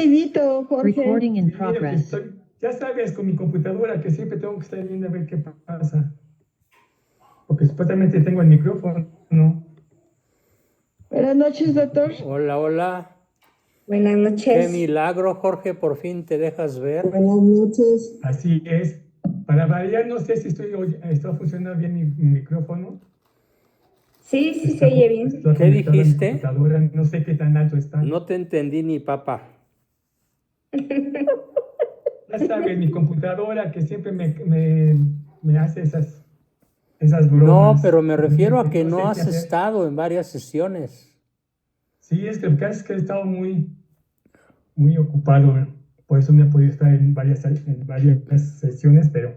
ruidito, Jorge. Recording in Sí, mira, pues progress. ya sabes, con mi computadora que siempre tengo que estar viendo a ver qué pasa. Porque supuestamente tengo el micrófono, ¿no? Buenas noches, doctor. Hola, hola. Buenas Qué noches. milagro, Jorge, por fin te dejas ver. Buenas noches. Así es. Para variar, no sé si está funcionando bien mi micrófono. Sí, sí se oye bien. Está ¿Qué conectado a mi dijiste? computadora, no sé qué tan alto está. No te entendí ni papa. Ya sabes, mi computadora que siempre me hace esas No, bromas. pero me refiero a que No sé no qué has hacer. estado en varias sesiones. Sí, es que el caso es que he estado muy ocupado, por eso no he podido estar en varias sesiones, pero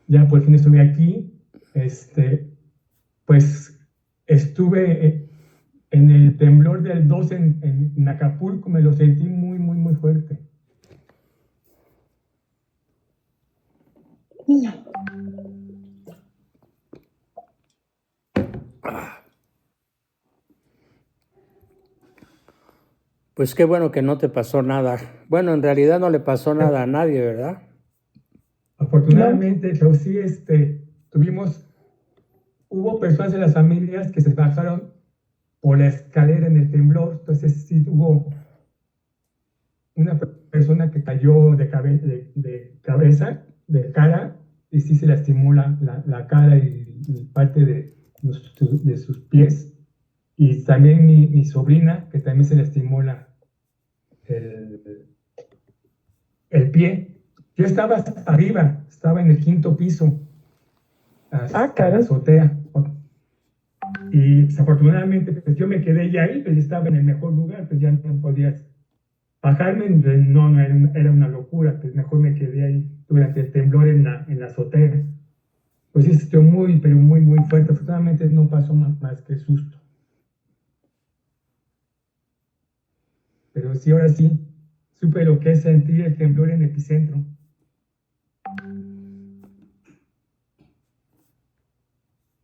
ya por fin estuve aquí. Pues estuve en el temblor del 2 en Acapulco, me lo sentí muy fuerte. Pues qué bueno que no te pasó nada. Bueno, en realidad no le pasó nada a nadie, ¿verdad? Afortunadamente, pero sí, hubo personas de las familias que se bajaron por la escalera en el temblor, entonces sí hubo una persona que cayó de cabeza, de cara, y sí se lastimó la cara y parte de sus pies. Y también mi sobrina, que también se lastimó el, el pie. Yo estaba arriba, estaba en el quinto piso, hasta la azotea. Y desafortunadamente, pues yo me quedé ya ahí, pues estaba en el mejor lugar, pues ya no podías bajarme, no era una locura, pues mejor me quedé ahí durante el temblor en la azotea. Pues sí, estuvo pero muy fuerte. Afortunadamente no pasó más que susto. Pero sí, ahora sí, supe lo que es sentir el temblor en epicentro.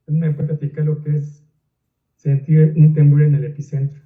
Me puede platicar lo que es sentir un temblor en el epicentro.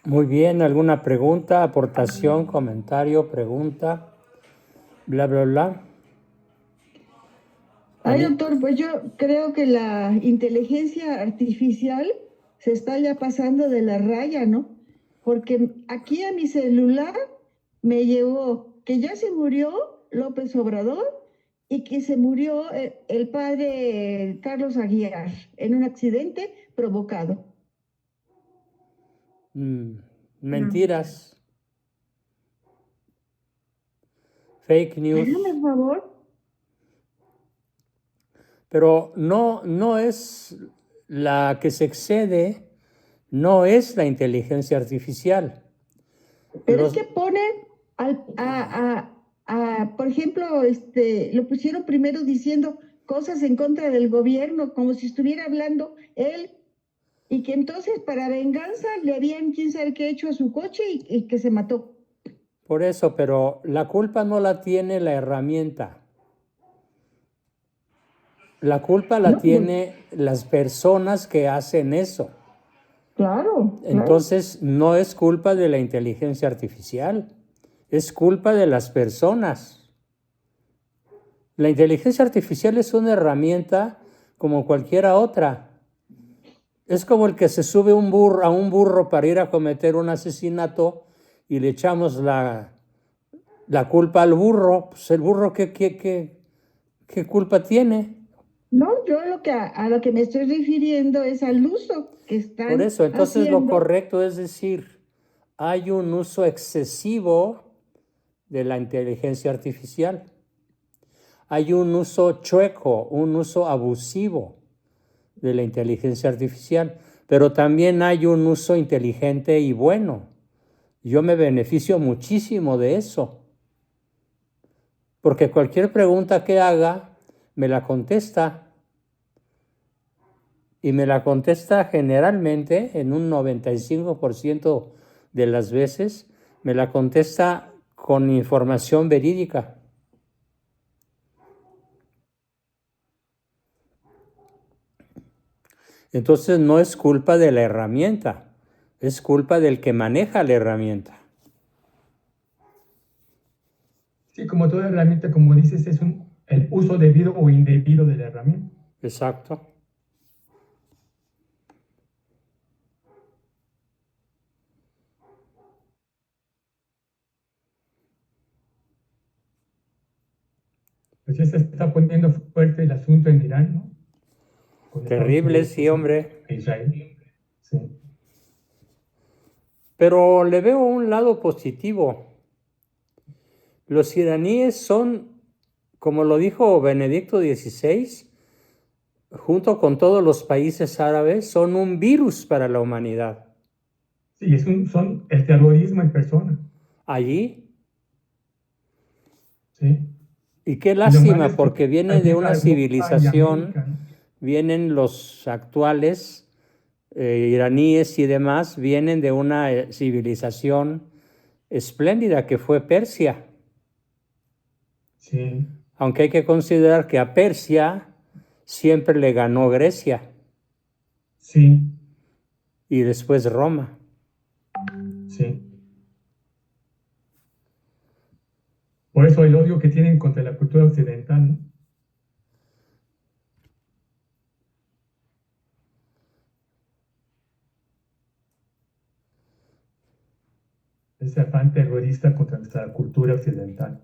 Muy bien, ¿alguna pregunta, aportación, comentario, pregunta? Bla, bla, bla. Ay, doctor, pues yo creo que la inteligencia artificial se está ya pasando de la raya, ¿no? Porque aquí a mi celular me llegó que ya se murió López Obrador y que se murió el padre Carlos Aguiar en un accidente provocado. Mentiras. Fake news. Hágame el favor. Pero no es la que se excede, no es la inteligencia artificial. Pero es que ponen, por ejemplo, lo pusieron primero diciendo cosas en contra del gobierno, como si estuviera hablando él, y que entonces para venganza le habían quién sabe qué hecho a su coche y que se mató. Por eso, pero la culpa no la tiene la herramienta. La culpa la No, tiene las personas que hacen eso. Claro. Entonces, no es culpa de la inteligencia artificial, es culpa de las personas. La inteligencia artificial es una herramienta como cualquiera otra. Es como el que se sube a un burro para ir a cometer un asesinato y le echamos la culpa al burro. Pues el burro, ¿qué culpa tiene? No, yo a lo que me estoy refiriendo es al uso que están Por eso, entonces haciendo. lo correcto es decir, hay un uso excesivo de la inteligencia artificial. Hay un uso chueco, un uso abusivo de la inteligencia artificial, pero también hay un uso inteligente y bueno. Yo me beneficio muchísimo de eso, porque cualquier pregunta que haga, me la contesta, y me la contesta generalmente, en un 95% de las veces, me la contesta con información verídica. Entonces no es culpa de la herramienta, es culpa del que maneja la herramienta. Sí, como toda herramienta, como dices, es el uso debido o indebido de la herramienta. Exacto. Pues ya se está poniendo fuerte el asunto en Irán, ¿no? Con Estados Terrible, Unidos, sí, hombre. e Israel. Sí. Pero le veo un lado positivo. Los iraníes son, como lo dijo Benedicto XVI, junto con todos los países árabes, son un virus para la humanidad. Sí, son el terrorismo en persona. Allí, Sí. y qué Y lo malo lástima, es que porque viene de llega una a Europa y civilización, América, ¿no? vienen los actuales iraníes y demás, vienen de una civilización espléndida que fue Persia. Sí, Aunque hay que considerar que a Persia siempre le ganó Grecia sí, y después Roma. sí. Por eso el odio que tienen contra la cultura occidental, ¿no? Ese afán terrorista contra nuestra cultura occidental.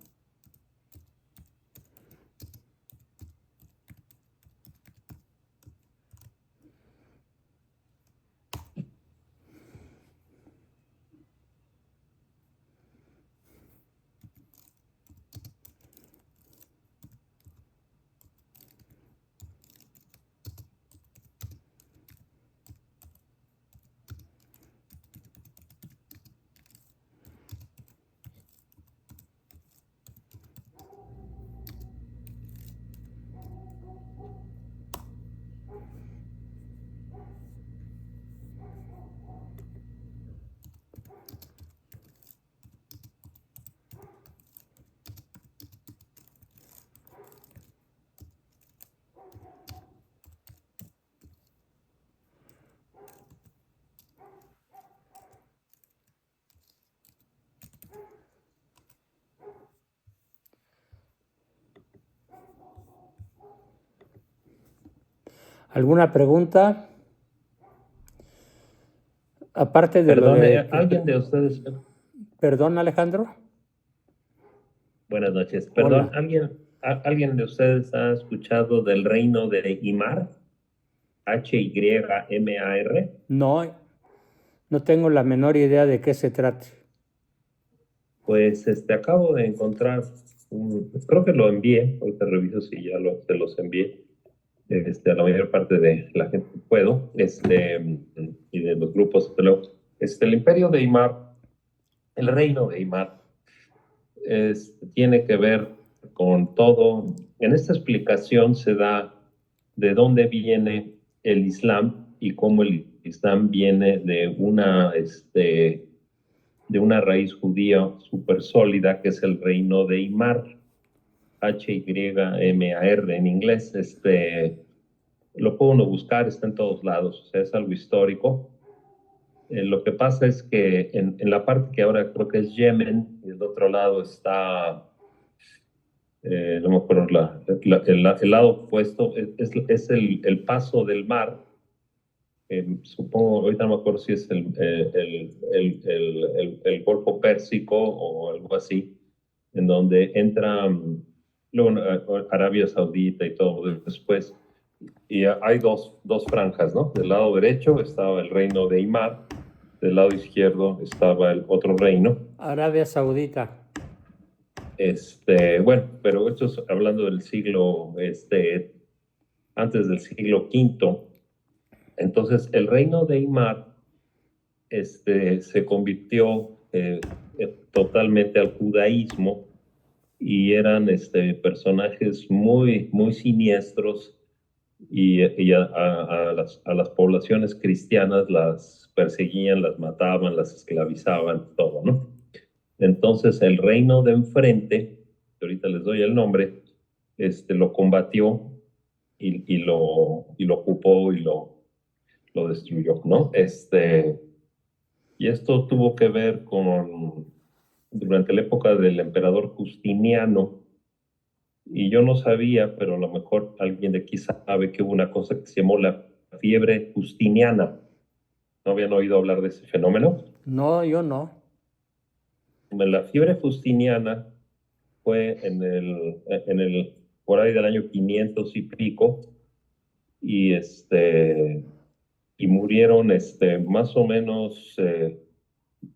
¿Alguna pregunta? Aparte de lo Perdón, de... ¿alguien de ustedes? Perdón, Alejandro. Buenas noches. Hola. Perdón, ¿alguien de ustedes ha escuchado del reino de Hymar? Hymar. No, no tengo la menor idea de qué se trate. Pues acabo de encontrar, creo que lo envié, ahorita reviso si ya se los envié, a la mayor parte de la gente que puedo, y de los grupos, pero el imperio de Hymar, el reino de Hymar, tiene que ver con todo. En esta explicación se da de dónde viene el Islam y cómo el Islam viene de una raíz judía súper sólida, que es el reino de Hymar, Hymar en inglés. Lo puede uno buscar, está en todos lados, o sea, es algo histórico. Lo que pasa es que en la parte que ahora creo que es Yemen, y del otro lado está, no me acuerdo, el lado opuesto, es el paso del mar. Supongo, ahorita no me acuerdo si es el Golfo Pérsico o algo así, en donde entra luego Arabia Saudita y todo después. Y hay dos franjas, ¿no? Del lado derecho estaba el reino de Hymar, del lado izquierdo estaba el otro reino. Arabia Saudita. Bueno, pero esto es hablando del siglo, antes del siglo V, Entonces, el reino de Imar se convirtió totalmente al judaísmo y eran personajes muy, muy siniestros y a las poblaciones cristianas las perseguían, las mataban, las esclavizaban, todo, ¿no? Entonces, el reino de enfrente, que ahorita les doy el nombre, lo combatió y lo ocupó y lo destruyó, ¿no? Y esto tuvo que ver durante la época del emperador Justiniano, y yo no sabía, pero a lo mejor alguien de aquí sabe que hubo una cosa que se llamó la fiebre justiniana. ¿No habían oído hablar de ese fenómeno? No, yo no. La fiebre justiniana fue por ahí del año 500 y pico, y y murieron más o menos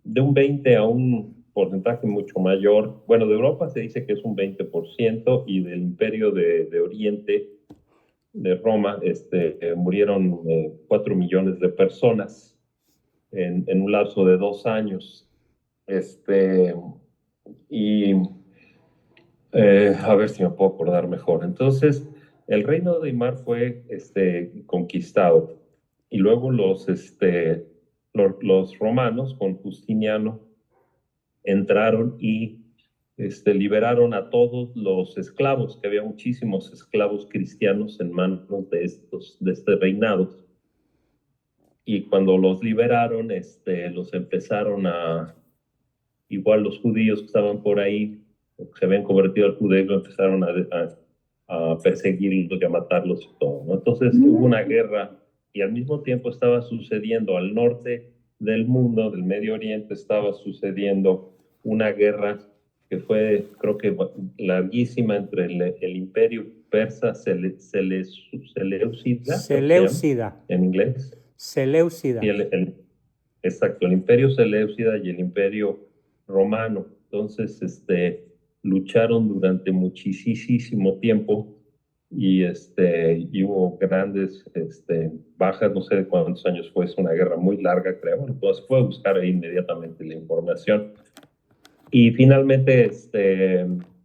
de un 20 a un porcentaje mucho mayor. Bueno, de Europa se dice que es un 20%, y del Imperio de Oriente, de Roma, murieron 4 millones de personas en un lapso de 2 años. Y a ver si me puedo acordar mejor. Entonces, el reino de Imar fue conquistado, y luego los romanos con Justiniano entraron y liberaron a todos los esclavos, que había muchísimos esclavos cristianos en manos de este reinado. Y cuando los liberaron, los empezaron igual los judíos que estaban por ahí, que se habían convertido al judaísmo, empezaron a perseguirlos y a matarlos y todo, ¿no? Entonces hubo una guerra, y al mismo tiempo estaba sucediendo al norte del mundo, del Medio Oriente, estaba sucediendo una guerra que fue, creo que larguísima, entre el imperio persa Seleucida. en inglés. Seleucida. Y exacto, el imperio seleucida y el imperio romano. Entonces, lucharon durante muchísimo tiempo, y hubo grandes bajas. No sé de cuántos años fue, es una guerra muy larga, creo. Bueno, pues puede buscar ahí inmediatamente la información. Y finalmente,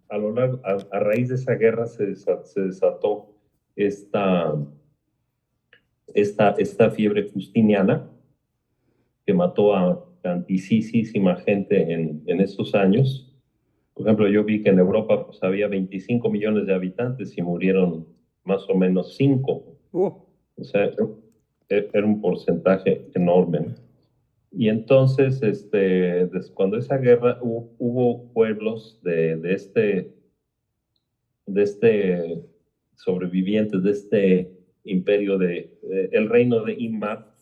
a raíz de esa guerra se desató esta fiebre justiniana, que mató a tantísima gente en estos años. Por ejemplo, yo vi que en Europa pues, había 25 millones de habitantes y murieron más o menos 5. O sea, era un porcentaje enorme, ¿no? Y entonces, cuando esa guerra hubo pueblos de sobrevivientes de este imperio, el reino de Imar,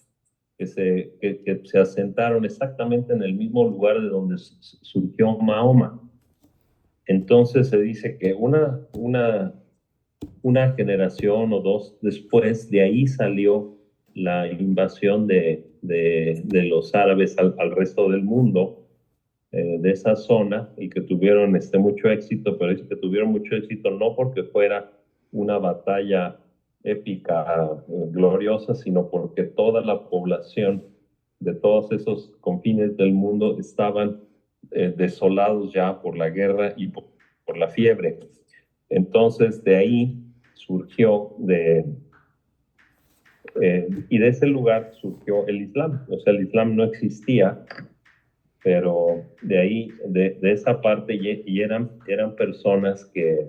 que se asentaron exactamente en el mismo lugar de donde surgió Mahoma. Entonces se dice que una generación o dos después de ahí salió la invasión de los árabes al resto del mundo, de esa zona, y que tuvieron mucho éxito, pero dice que tuvieron mucho éxito no porque fuera una batalla épica, gloriosa, sino porque toda la población de todos esos confines del mundo estaban desolados ya por la guerra y por la fiebre. Entonces, de ahí surgió, y de ese lugar surgió el Islam. O sea, el Islam no existía, pero de ahí, de esa parte, y eran personas que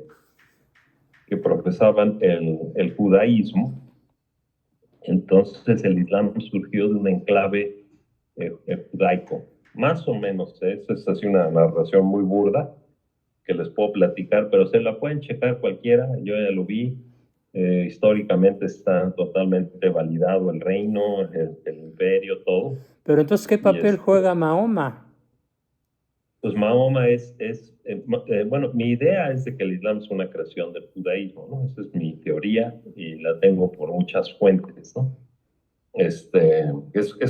profesaban el judaísmo. Entonces el Islam surgió de un enclave judaico, más o menos. Eso es así una narración muy burda que les puedo platicar, pero se la pueden checar cualquiera. Yo ya lo vi. Históricamente está totalmente validado el reino, el imperio, todo. Pero entonces, ¿qué papel juega Mahoma? Pues Mahoma bueno, mi idea es de que el Islam es una creación del judaísmo, ¿no? Esa es mi teoría y la tengo por muchas fuentes, ¿no? Es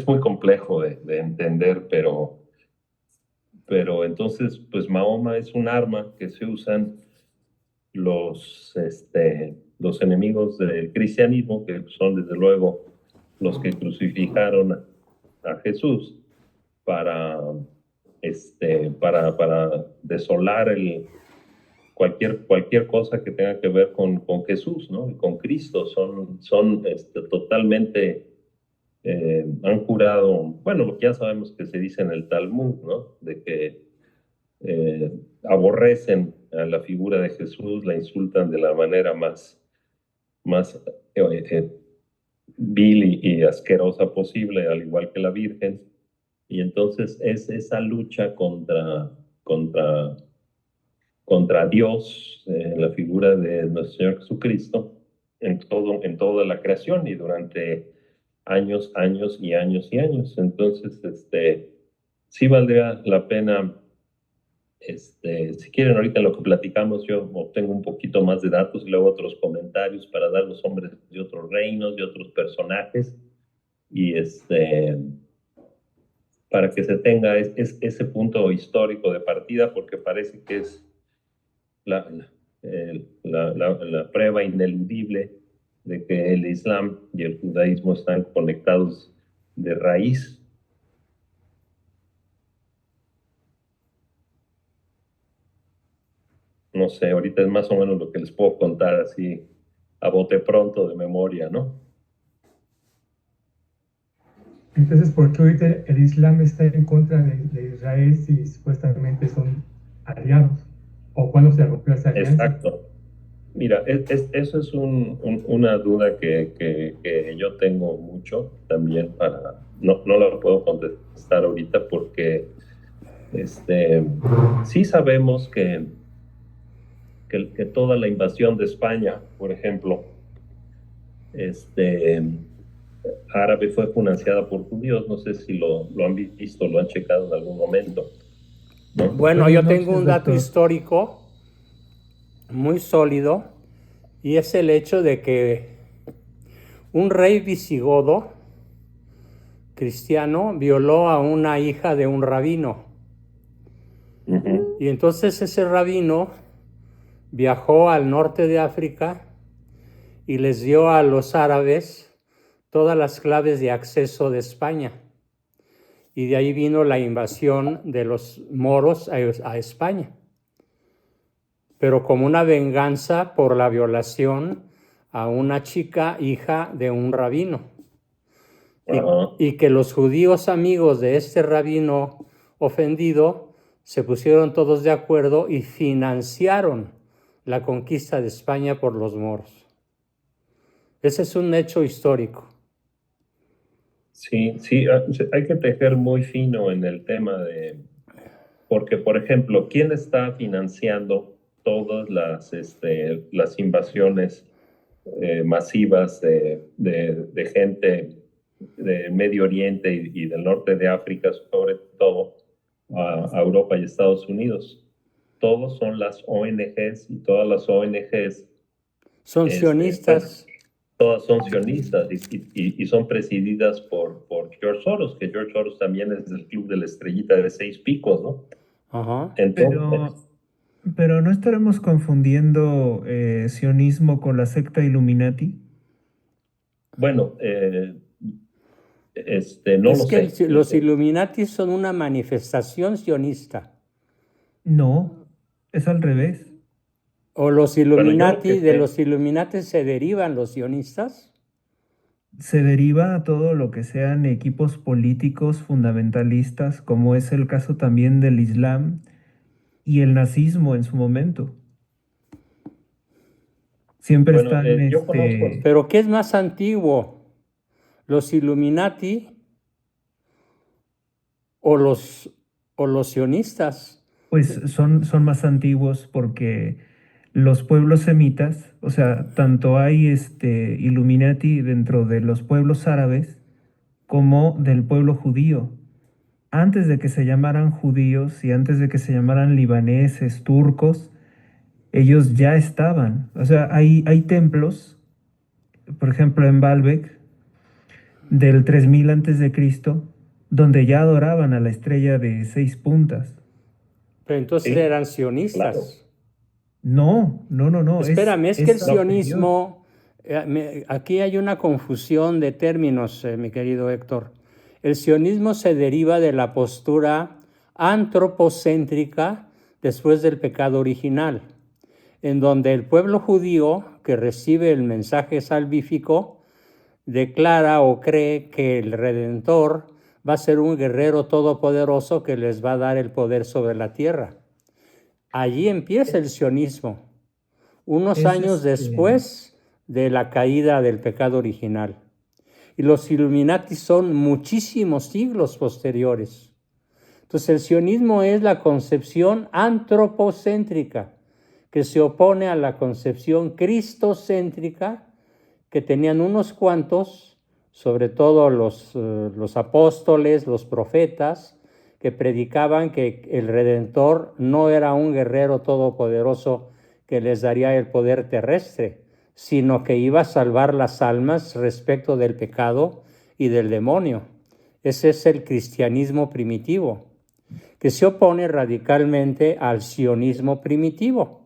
muy complejo de entender, pero entonces, pues Mahoma es un arma que se usan los enemigos del cristianismo, que son desde luego los que crucificaron a Jesús para, para desolar cualquier cosa que tenga que ver con Jesús, ¿no? Y con Cristo. Son totalmente, han jurado, bueno, lo que ya sabemos que se dice en el Talmud, ¿no? De que aborrecen a la figura de Jesús, la insultan de la manera más vil y asquerosa posible, al igual que la Virgen. Y entonces es esa lucha contra Dios, la figura de nuestro Señor Jesucristo, en toda la creación y durante años y años y años. Entonces, sí valdría la pena, si quieren ahorita en lo que platicamos, yo obtengo un poquito más de datos y luego otros comentarios para dar los nombres de otros reinos, de otros personajes, y para que se tenga ese punto histórico de partida, porque parece que es la prueba ineludible de que el Islam y el judaísmo están conectados de raíz. No sé, ahorita es más o menos lo que les puedo contar así a bote pronto de memoria, ¿no? Entonces, ¿por qué ahorita el Islam está en contra de Israel si supuestamente son aliados? ¿O cuándo se rompió esa alianza? Exacto. Mira, eso es una duda que yo tengo mucho también no la puedo contestar ahorita porque sí sabemos que toda la invasión de España, por ejemplo, árabe, fue financiada por judíos. No sé si lo han visto, lo han checado en algún momento, ¿no? Bueno, yo tengo un dato histórico muy sólido y es el hecho de que un rey visigodo cristiano violó a una hija de un rabino. Y entonces ese rabino viajó al norte de África y les dio a los árabes todas las claves de acceso de España. Y de ahí vino la invasión de los moros a España. Pero como una venganza por la violación a una chica hija de un rabino. Y que los judíos amigos de este rabino ofendido se pusieron todos de acuerdo y financiaron la conquista de España por los moros. Ese es un hecho histórico. Sí, hay que tejer muy fino en el tema porque, por ejemplo, ¿quién está financiando todas las invasiones masivas de gente del Medio Oriente y del norte de África, sobre todo a Europa y Estados Unidos? Todos son las ONGs, y todas las ONGs son sionistas. Todas son sionistas y son presididas por George Soros, que George Soros también es del Club de la Estrellita de 6 picos, ¿no? Ajá. Entonces, pero ¿no estaremos confundiendo sionismo con la secta Illuminati? Bueno, no es lo que sé. Los Illuminati son una manifestación sionista. No, es al revés. ¿O los Illuminati, Bueno, de los Illuminati se derivan los sionistas? Se deriva a todo lo que sean equipos políticos fundamentalistas, como es el caso también del Islam y el nazismo en su momento. Siempre Bueno, están... yo conozco. ¿Pero qué es más antiguo? ¿Los Illuminati o los sionistas? Pues son más antiguos porque los pueblos semitas, o sea, tanto hay Illuminati dentro de los pueblos árabes como del pueblo judío. Antes de que se llamaran judíos y antes de que se llamaran libaneses, turcos, ellos ya estaban. O sea, hay templos, por ejemplo en Baalbek, del 3000 antes de Cristo, donde ya adoraban a la estrella de 6 puntas. Pero entonces Sí, eran sionistas. claro. No. Espérame, es que el sionismo Aquí hay una confusión de términos, mi querido Héctor. El sionismo se deriva de la postura antropocéntrica después del pecado original, en donde el pueblo judío que recibe el mensaje salvífico declara o cree que el Redentor va a ser un guerrero todopoderoso que les va a dar el poder sobre la tierra. Allí empieza el sionismo, unos años después de la caída del pecado original. Y los Illuminati son muchísimos siglos posteriores. Entonces el sionismo es la concepción antropocéntrica que se opone a la concepción cristocéntrica que tenían unos cuantos, sobre todo los apóstoles, los profetas, que predicaban que el Redentor no era un guerrero todopoderoso que les daría el poder terrestre, sino que iba a salvar las almas respecto del pecado y del demonio. Ese es el cristianismo primitivo, que se opone radicalmente al sionismo primitivo,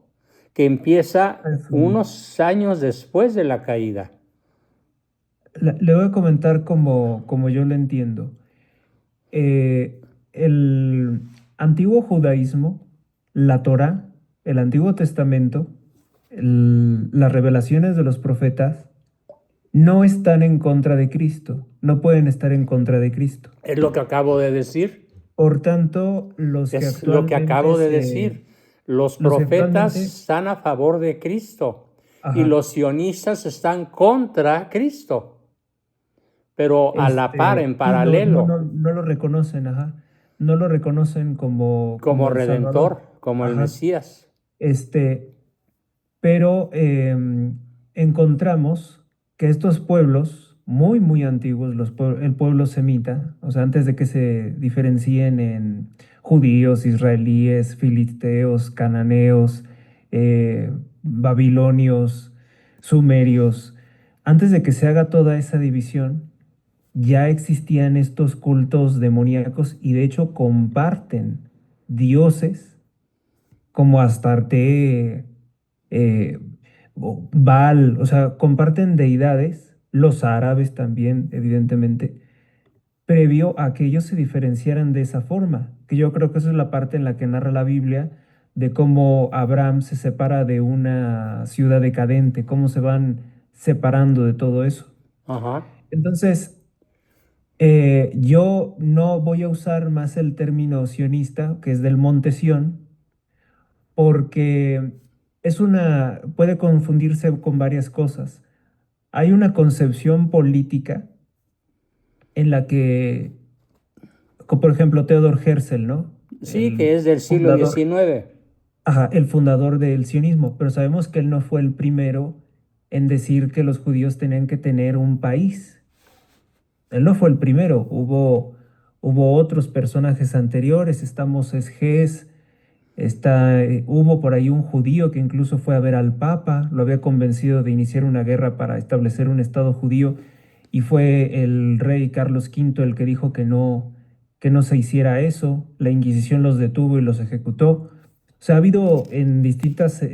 que empieza unos años después de la caída. Le voy a comentar como yo lo entiendo. El antiguo judaísmo, la Torá, el Antiguo Testamento, las revelaciones de los profetas no están en contra de Cristo, no pueden estar en contra de Cristo. Es lo que acabo de decir. Por tanto, los que Es lo que acabo de decir. Los profetas están a favor de Cristo. Ajá. Y los sionistas están contra Cristo. Pero a la par, en paralelo. No lo reconocen, ajá. No lo reconocen como Redentor, Salvador, como el Mesías. Pero encontramos que estos pueblos muy, muy antiguos, el pueblo semita, o sea, antes de que se diferencien en judíos, israelíes, filisteos, cananeos, babilonios, sumerios, antes de que se haga toda esa división, ya existían estos cultos demoníacos y de hecho comparten dioses como Astarte, Baal, o sea, comparten deidades, los árabes también, evidentemente, previo a que ellos se diferenciaran de esa forma, que yo creo que esa es la parte en la que narra la Biblia de cómo Abraham se separa de una ciudad decadente, cómo se van separando de todo eso. Ajá. Entonces, yo no voy a usar más el término sionista, que es del monte Sión, porque puede confundirse con varias cosas. Hay una concepción política en la que, como por ejemplo, Theodor Herzl, ¿no? Sí, que es del siglo XIX. Ajá, el fundador del sionismo, pero sabemos que él no fue el primero en decir que los judíos tenían que tener un país. Él no fue el primero, hubo otros personajes anteriores, está Moses Hess, hubo por ahí un judío que incluso fue a ver al Papa, lo había convencido de iniciar una guerra para establecer un estado judío, y fue el rey Carlos V el que dijo que no se hiciera eso. La Inquisición los detuvo y los ejecutó. O sea, ha habido en distintas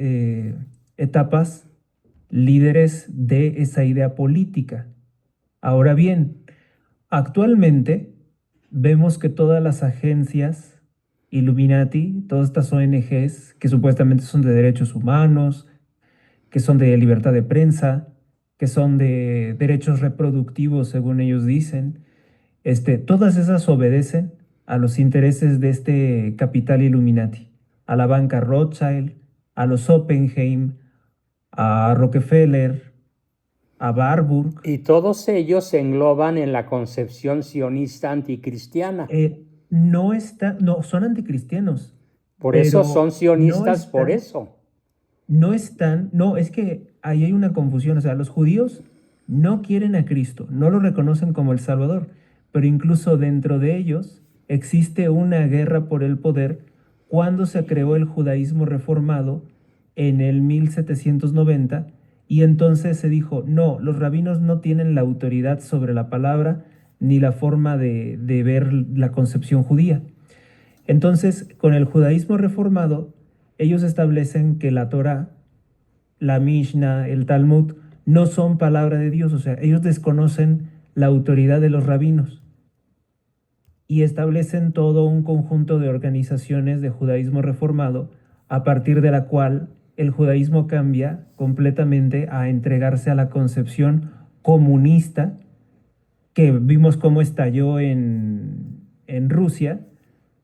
etapas líderes de esa idea política. Ahora bien, actualmente vemos que todas las agencias Illuminati, todas estas ONGs que supuestamente son de derechos humanos, que son de libertad de prensa, que son de derechos reproductivos, según ellos dicen, todas esas obedecen a los intereses de este capital Illuminati, a la banca Rothschild, a los Oppenheim, a Rockefeller, a Warburg. Y todos ellos se engloban en la concepción sionista anticristiana. No, son anticristianos. Por eso son sionistas, por eso. Es que ahí hay una confusión. O sea, los judíos no quieren a Cristo, no lo reconocen como el Salvador, pero incluso dentro de ellos existe una guerra por el poder cuando se creó el judaísmo reformado en el 1790. Y entonces se dijo, no, los rabinos no tienen la autoridad sobre la palabra ni la forma de ver la concepción judía. Entonces, con el judaísmo reformado, ellos establecen que la Torá, la Mishnah, el Talmud, no son palabra de Dios, o sea, ellos desconocen la autoridad de los rabinos y establecen todo un conjunto de organizaciones de judaísmo reformado a partir de la cual el judaísmo cambia completamente a entregarse a la concepción comunista que vimos cómo estalló en Rusia,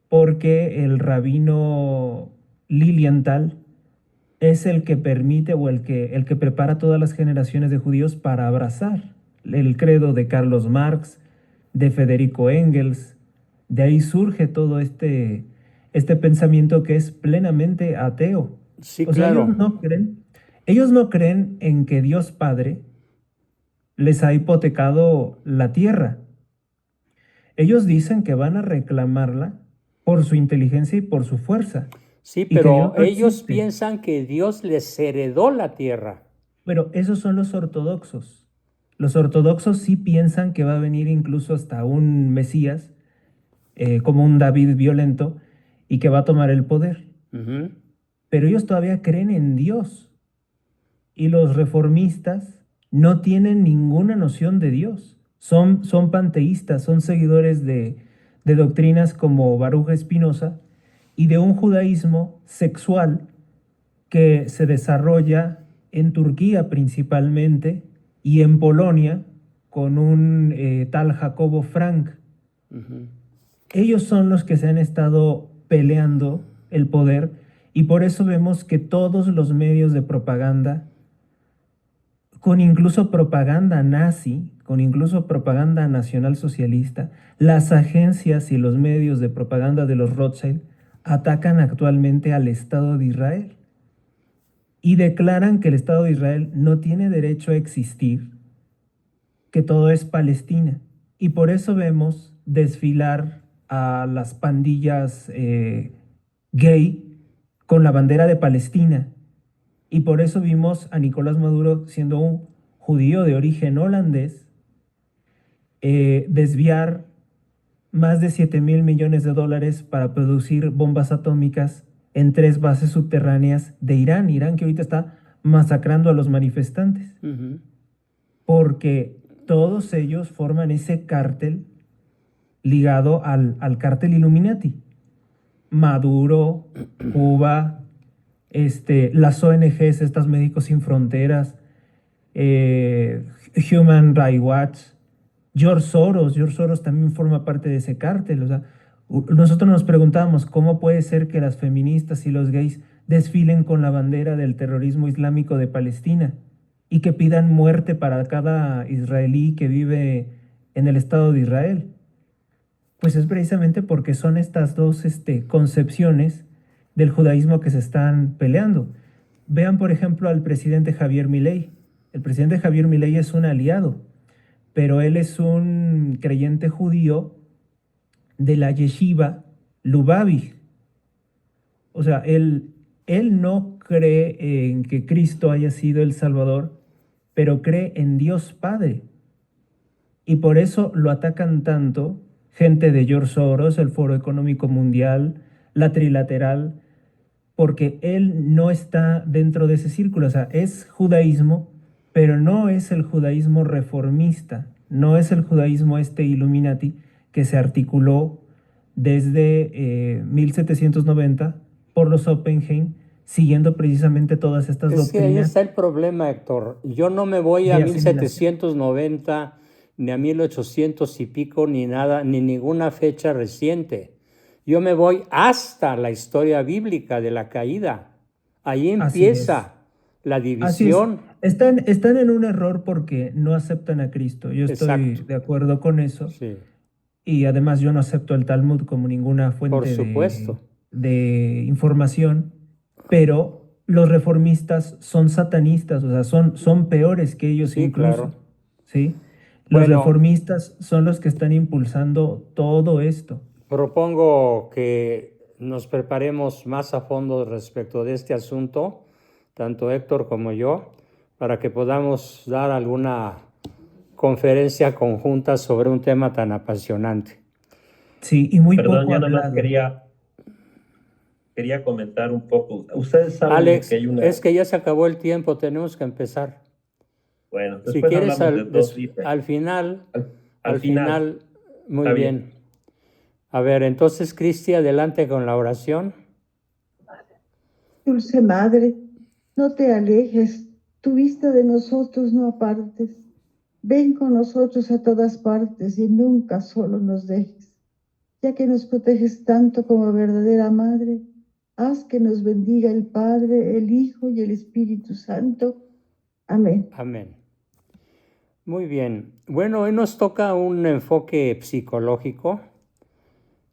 porque el rabino Lilienthal es el que permite o el que prepara todas las generaciones de judíos para abrazar el credo de Carlos Marx, de Federico Engels. De ahí surge todo este pensamiento que es plenamente ateo. Sí, O sea, claro. ellos no creen en que Dios Padre les ha hipotecado la tierra. Ellos dicen que van a reclamarla por su inteligencia y por su fuerza. Sí, Y que Dios pero no ellos existe. piensan que Dios les heredó la tierra. Pero esos son los ortodoxos. Los ortodoxos sí piensan que va a venir incluso hasta un Mesías, como un David violento, y que va a tomar el poder. Ujú. Pero ellos todavía creen en Dios. Y los reformistas no tienen ninguna noción de Dios. Son panteístas, son seguidores de doctrinas como Baruch Spinoza y de un judaísmo sexual que se desarrolla en Turquía principalmente y en Polonia con un tal Jacobo Frank. Ujú. Ellos son los que se han estado peleando el poder y por eso vemos que todos los medios de propaganda, con incluso propaganda nazi, con incluso propaganda nacionalsocialista, las agencias y los medios de propaganda de los Rothschild atacan actualmente al Estado de Israel y declaran que el Estado de Israel no tiene derecho a existir, que todo es Palestina. Y por eso vemos desfilar a las pandillas gay con la bandera de Palestina. Y por eso vimos a Nicolás Maduro, siendo un judío de origen holandés, desviar más de 7.000 millones de dólares para producir bombas atómicas en 3 bases subterráneas de Irán. Irán que ahorita está masacrando a los manifestantes, Ujú. porque todos ellos forman ese cártel ligado al cártel Illuminati. Maduro, Cuba, las ONGs, estas Médicos Sin Fronteras, Human Rights Watch, George Soros también forma parte de ese cártel. O sea, nosotros nos preguntamos cómo puede ser que las feministas y los gays desfilen con la bandera del terrorismo islámico de Palestina y que pidan muerte para cada israelí que vive en el Estado de Israel. Pues es precisamente porque son estas dos concepciones del judaísmo que se están peleando. Vean, por ejemplo, al presidente Javier Milei. El presidente Javier Milei es un aliado, pero él es un creyente judío de la yeshiva Lubavitch. O sea, él no cree en que Cristo haya sido el Salvador, pero cree en Dios Padre. Y por eso lo atacan tanto gente de George Soros, el Foro Económico Mundial, la Trilateral, porque él no está dentro de ese círculo. O sea, es judaísmo, pero no es el judaísmo reformista, no es el judaísmo Illuminati que se articuló desde 1790 por los Oppenheim, siguiendo precisamente todas estas Es que ahí doctrinas está el problema, Héctor. Yo no me voy a de asimilación. 1790, ni a 1800 y pico, ni nada, ni ninguna fecha reciente. Yo me voy hasta la historia bíblica de la caída. Ahí Así es. empieza la Así es. división. Están en un error porque no aceptan a Cristo. Yo estoy Exacto. de acuerdo con eso. Sí, Y además yo no acepto el Talmud como ninguna por fuente supuesto. de información, pero los reformistas son satanistas, o sea, son peores que ellos Sí, incluso, claro. ¿sí? Los Bueno, reformistas son los que están impulsando todo esto. propongo que nos preparemos más a fondo respecto de este asunto, tanto Héctor como yo, para que podamos dar alguna conferencia conjunta sobre un tema tan apasionante. Sí, y muy Perdón, poco ya nada más hablado. quería comentar un poco. Ustedes saben Alex, que hay una... es que ya se acabó el tiempo, tenemos que empezar. Bueno, Si después quieres, hablamos de dos libros. al final, Al final. muy Está bien. A ver, entonces, Cristi, adelante con la oración. Dulce Madre, no te alejes, tu vista de nosotros no apartes. Ven con nosotros a todas partes y nunca solo nos dejes. Ya que nos proteges tanto como verdadera Madre, haz que nos bendiga el Padre, el Hijo y el Espíritu Santo. Amén. Amén. Muy bien. Bueno, hoy nos toca un enfoque psicológico.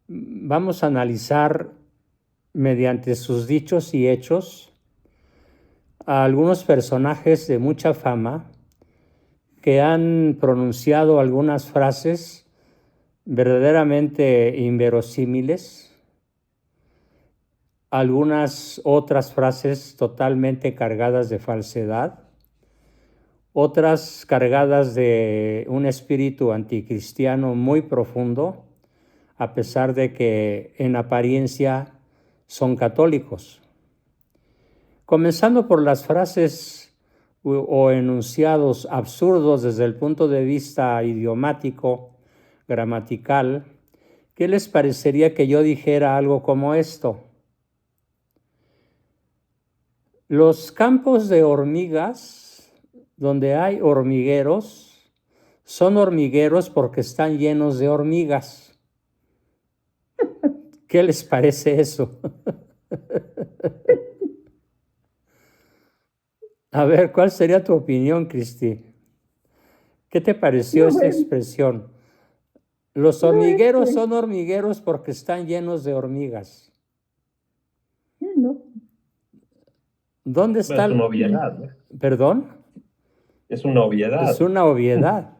Vamos a analizar mediante sus dichos y hechos a algunos personajes de mucha fama que han pronunciado algunas frases verdaderamente inverosímiles, algunas otras frases totalmente cargadas de falsedad, otras cargadas de un espíritu anticristiano muy profundo, a pesar de que en apariencia son católicos. Comenzando por las frases o enunciados absurdos desde el punto de vista idiomático, gramatical, ¿qué les parecería que yo dijera algo como esto? Los campos de hormigas, donde hay hormigueros, son hormigueros porque están llenos de hormigas. ¿Qué les parece eso? A ver, ¿cuál sería tu opinión, Cristi? ¿Qué te pareció esta expresión? Los hormigueros son hormigueros porque están llenos de hormigas. No. ¿Dónde está? Es una obviedad, ¿no? ¿Perdón? Es una obviedad. Es una obviedad.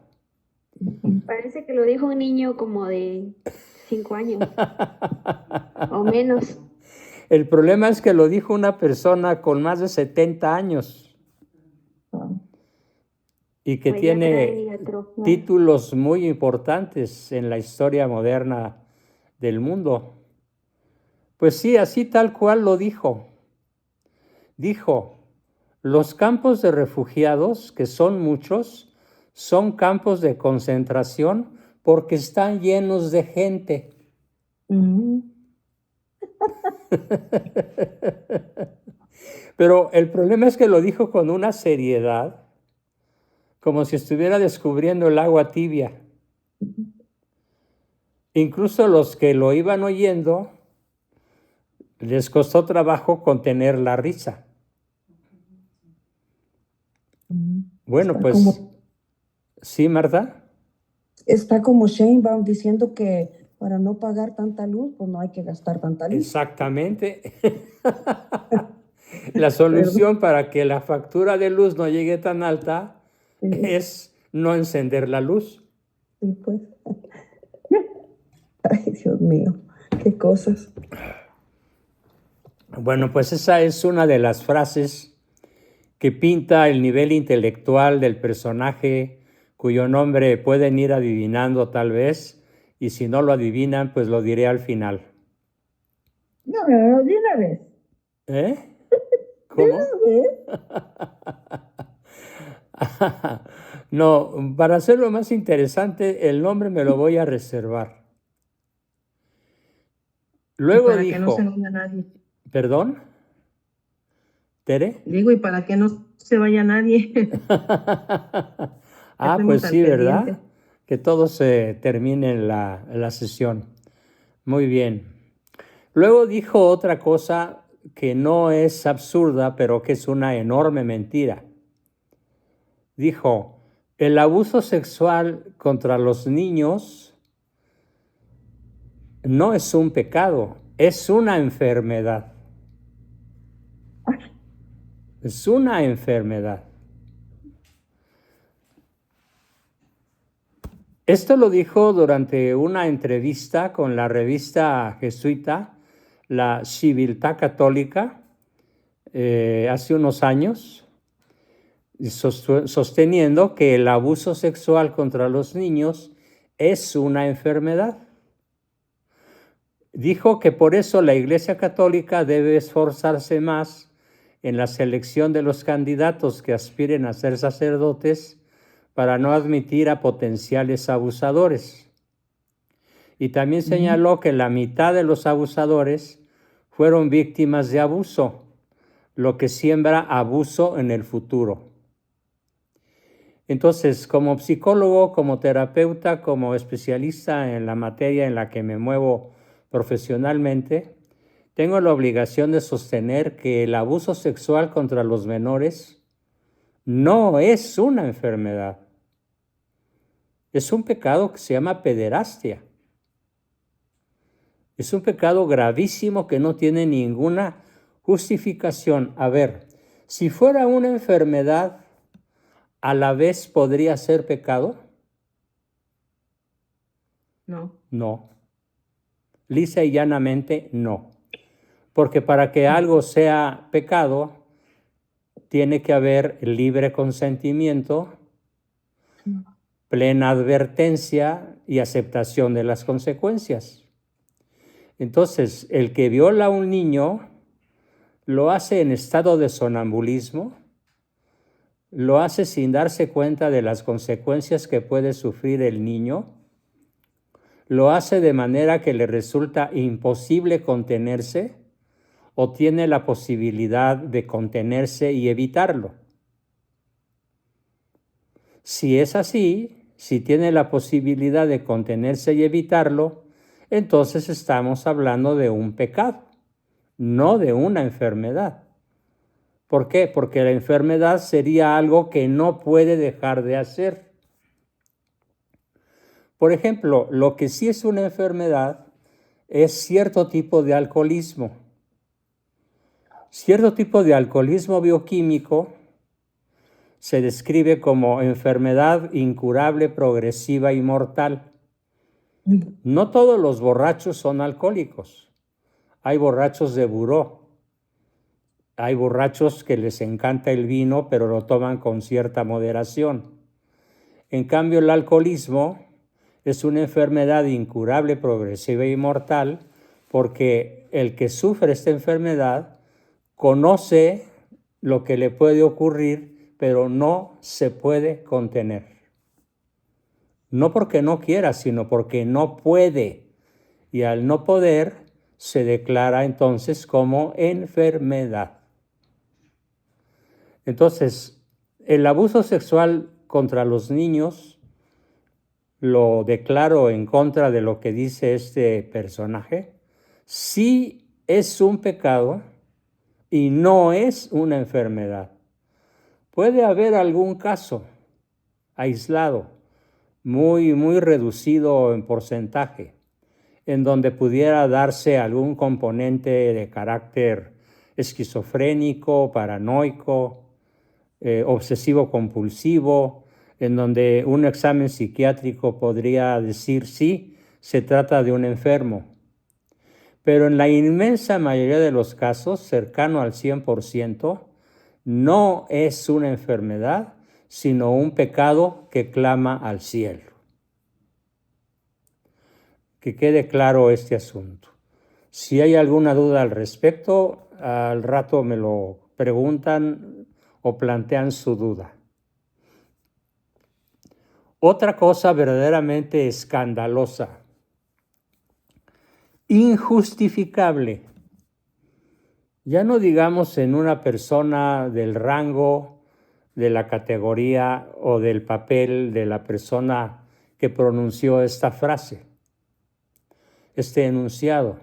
Parece que lo dijo un niño como de 5 años o menos. El problema es que lo dijo una persona con más de 70 años y que Pues ya trae tiene atrofia. títulos muy importantes en la historia moderna del mundo. Pues sí, así tal cual lo dijo. Dijo, los campos de refugiados, que son muchos, son campos de concentración porque están llenos de gente. Pero el problema es que lo dijo con una seriedad, como si estuviera descubriendo el agua tibia. Incluso los que lo iban oyendo, les costó trabajo contener la risa. Bueno, Está pues, como- sí, Marta. Está como Sheinbaum diciendo que para no pagar tanta luz, pues no hay que gastar tanta luz. Exactamente. La solución para que la factura de luz no llegue tan alta Sí, es no encender la luz. sí, pues. Ay, Dios mío, qué cosas. Bueno, pues esa es una de las frases que pinta el nivel intelectual del personaje, cuyo nombre pueden ir adivinando tal vez, y si no lo adivinan, pues lo diré al final. No, de una vez. ¿Eh? ¿Cómo? No, para hacerlo más interesante, el nombre me lo voy a reservar. Luego para dijo, que no se vaya nadie. ¿perdón? ¿Tere? Digo, y para que no se vaya nadie. Ah, Estemos pues al sí, ¿verdad? pendiente. Que todo se termine en la sesión. Muy bien. Luego dijo otra cosa que no es absurda, pero que es una enorme mentira. Dijo, el abuso sexual contra los niños no es un pecado, es una enfermedad. Es una enfermedad. Esto lo dijo durante una entrevista con la revista jesuita, la Civiltà Católica, hace unos años, sosteniendo que el abuso sexual contra los niños es una enfermedad. Dijo que por eso la Iglesia Católica debe esforzarse más en la selección de los candidatos que aspiren a ser sacerdotes para no admitir a potenciales abusadores. Y también señaló que la mitad de los abusadores fueron víctimas de abuso, lo que siembra abuso en el futuro. Entonces, como psicólogo, como terapeuta, como especialista en la materia en la que me muevo profesionalmente, tengo la obligación de sostener que el abuso sexual contra los menores no es una enfermedad. Es un pecado que se llama pederastia. Es un pecado gravísimo que no tiene ninguna justificación. A ver, si fuera una enfermedad, ¿a la vez podría ser pecado? No. No. Lisa y llanamente, no. Porque para que algo sea pecado, tiene que haber libre consentimiento, plena advertencia y aceptación de las consecuencias. Entonces, el que viola a un niño lo hace en estado de sonambulismo, lo hace sin darse cuenta de las consecuencias que puede sufrir el niño, lo hace de manera que le resulta imposible contenerse o tiene la posibilidad de contenerse y evitarlo. Si es así, si tiene la posibilidad de contenerse y evitarlo, entonces estamos hablando de un pecado, no de una enfermedad. ¿Por qué? Porque la enfermedad sería algo que no puede dejar de hacer. Por ejemplo, lo que sí es una enfermedad es cierto tipo de alcoholismo. Cierto tipo de alcoholismo bioquímico se describe como enfermedad incurable, progresiva y mortal. No todos los borrachos son alcohólicos. Hay borrachos de buró. Hay borrachos que les encanta el vino, pero lo toman con cierta moderación. En cambio, el alcoholismo es una enfermedad incurable, progresiva y mortal, porque el que sufre esta enfermedad conoce lo que le puede ocurrir, pero no se puede contener. No porque no quiera, sino porque no puede. Y al no poder, se declara entonces como enfermedad. Entonces, el abuso sexual contra los niños lo declaro en contra de lo que dice este personaje. Sí es un pecado y no es una enfermedad. Puede haber algún caso aislado, muy reducido en porcentaje, en donde pudiera darse algún componente de carácter esquizofrénico, paranoico, obsesivo-compulsivo, en donde un examen psiquiátrico podría decir sí, se trata de un enfermo. Pero en la inmensa mayoría de los casos, cercano al 100%, no es una enfermedad, sino un pecado que clama al cielo. Que quede claro este asunto. Si hay alguna duda al respecto, al rato me lo preguntan o plantean su duda. Otra cosa verdaderamente escandalosa, injustificable, ya no digamos en una persona del rango, de la categoría o del papel de la persona que pronunció esta frase, este enunciado,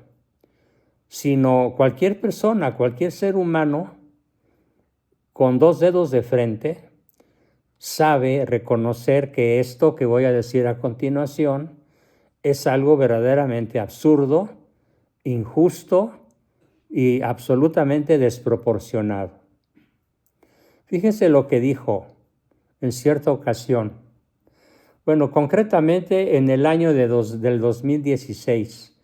sino cualquier persona, cualquier ser humano con dos dedos de frente sabe reconocer que esto que voy a decir a continuación es algo verdaderamente absurdo, injusto y absolutamente desproporcionado. Fíjense lo que dijo en cierta ocasión. Bueno, concretamente en el año del 2016,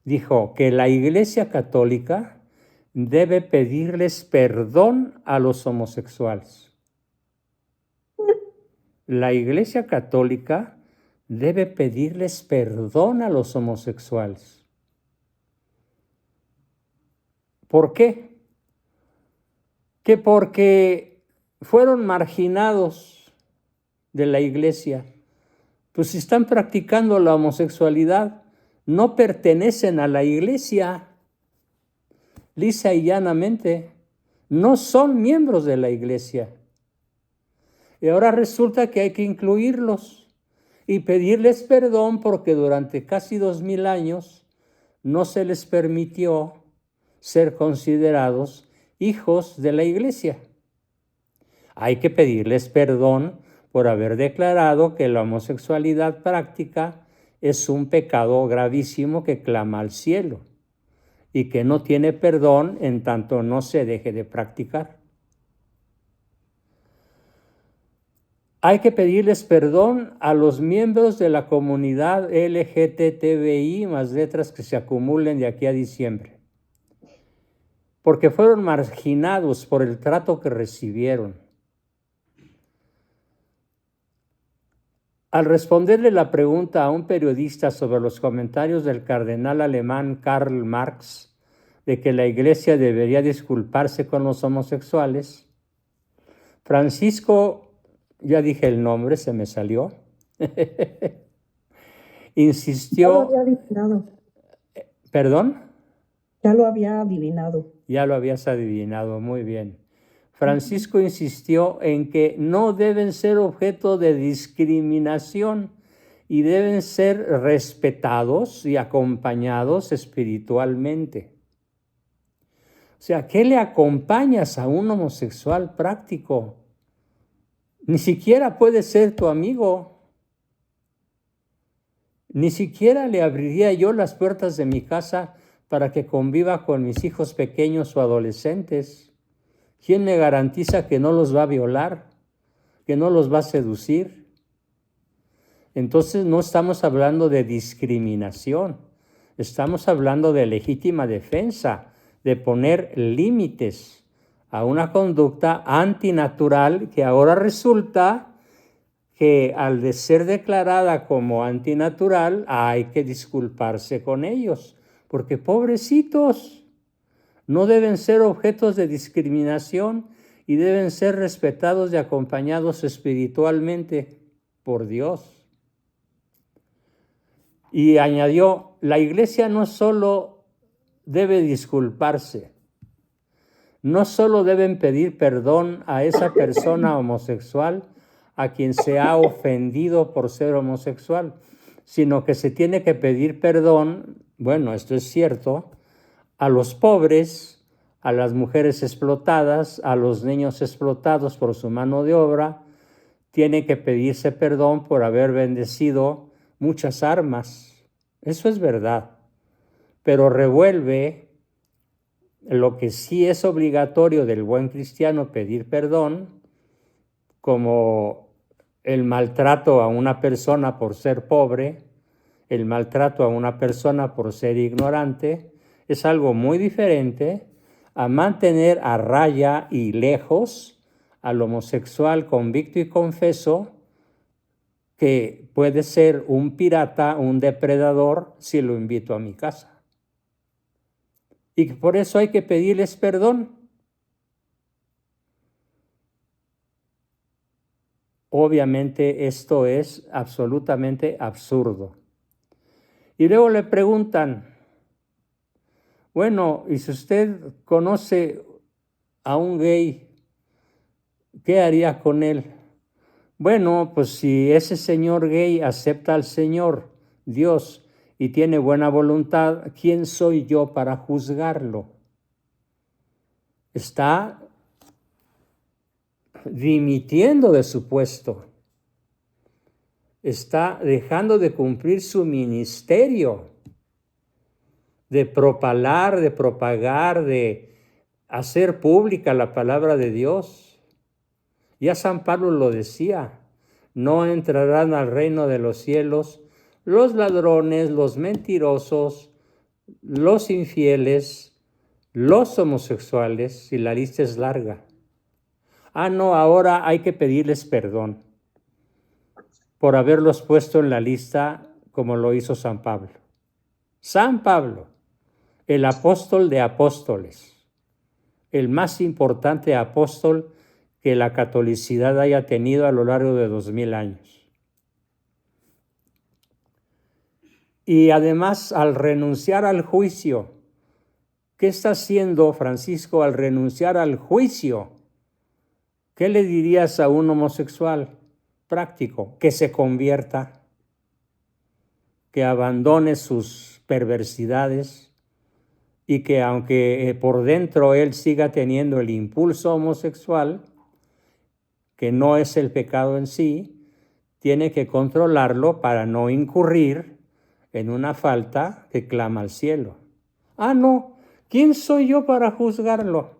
dijo que la Iglesia Católica debe pedirles perdón a los homosexuales. La Iglesia Católica debe pedirles perdón a los homosexuales. ¿Por qué? que porque fueron marginados de la iglesia, pues si están practicando la homosexualidad, no pertenecen a la iglesia, lisa y llanamente, no son miembros de la iglesia. Y ahora resulta que hay que incluirlos y pedirles perdón porque durante casi 2000 años no se les permitió ser considerados hijos de la iglesia. Hay que pedirles perdón por haber declarado que la homosexualidad práctica es un pecado gravísimo que clama al cielo y que no tiene perdón en tanto no se deje de practicar. Hay que pedirles perdón a los miembros de la comunidad LGTBI más letras que se acumulen de aquí a diciembre, porque fueron marginados por el trato que recibieron. Al responderle la pregunta a un periodista sobre los comentarios del cardenal alemán Karl Marx de que la Iglesia debería disculparse con los homosexuales, Francisco, ya dije el nombre, se me salió, insistió. Ya lo había adivinado. ¿Perdón? Ya lo había adivinado. Ya lo habías adivinado, muy bien. Francisco insistió en que no deben ser objeto de discriminación y deben ser respetados y acompañados espiritualmente. O sea, ¿qué le acompañas a un homosexual práctico? Ni siquiera puede ser tu amigo. Ni siquiera le abriría yo las puertas de mi casa para que conviva con mis hijos pequeños o adolescentes. ¿Quién me garantiza que no los va a violar? ¿Que no los va a seducir? Entonces no estamos hablando de discriminación. Estamos hablando de legítima defensa, de poner límites a una conducta antinatural que ahora resulta que al de ser declarada como antinatural hay que disculparse con ellos, porque pobrecitos no deben ser objetos de discriminación y deben ser respetados y acompañados espiritualmente por Dios. Y añadió, la iglesia no solo debe disculparse, no solo deben pedir perdón a esa persona homosexual a quien se ha ofendido por ser homosexual, sino que se tiene que pedir perdón, bueno, esto es cierto, a los pobres, a las mujeres explotadas, a los niños explotados por su mano de obra. Tiene que pedirse perdón por haber bendecido muchas armas. Eso es verdad. Pero revuelve lo que sí es obligatorio del buen cristiano pedir perdón, como el maltrato a una persona por ser pobre, el maltrato a una persona por ser ignorante, es algo muy diferente a mantener a raya y lejos al homosexual convicto y confeso, que puede ser un pirata, un depredador, si lo invito a mi casa. Y por eso hay que pedirles perdón. Obviamente esto es absolutamente absurdo. Y luego le preguntan, bueno, y si usted conoce a un gay, ¿qué haría con él? Bueno, pues si ese señor gay acepta al Señor, Dios, y tiene buena voluntad, ¿quién soy yo para juzgarlo? Está dimitiendo de su puesto. Está dejando de cumplir su ministerio, de propalar, de propagar, de hacer pública la palabra de Dios. Ya San Pablo lo decía, no entrarán al reino de los cielos los ladrones, los mentirosos, los infieles, los homosexuales, y la lista es larga. No, ahora hay que pedirles perdón por haberlos puesto en la lista como lo hizo San Pablo. San Pablo, el apóstol de apóstoles, el más importante apóstol que la catolicidad haya tenido a lo largo de 2000 años. Y además, al renunciar al juicio, ¿qué está haciendo Francisco al renunciar al juicio? ¿Qué le dirías a un homosexual? Práctico, que se convierta, que abandone sus perversidades y que aunque por dentro él siga teniendo el impulso homosexual, que no es el pecado en sí, tiene que controlarlo para no incurrir en una falta que clama al cielo. Ah, no, ¿quién soy yo para juzgarlo?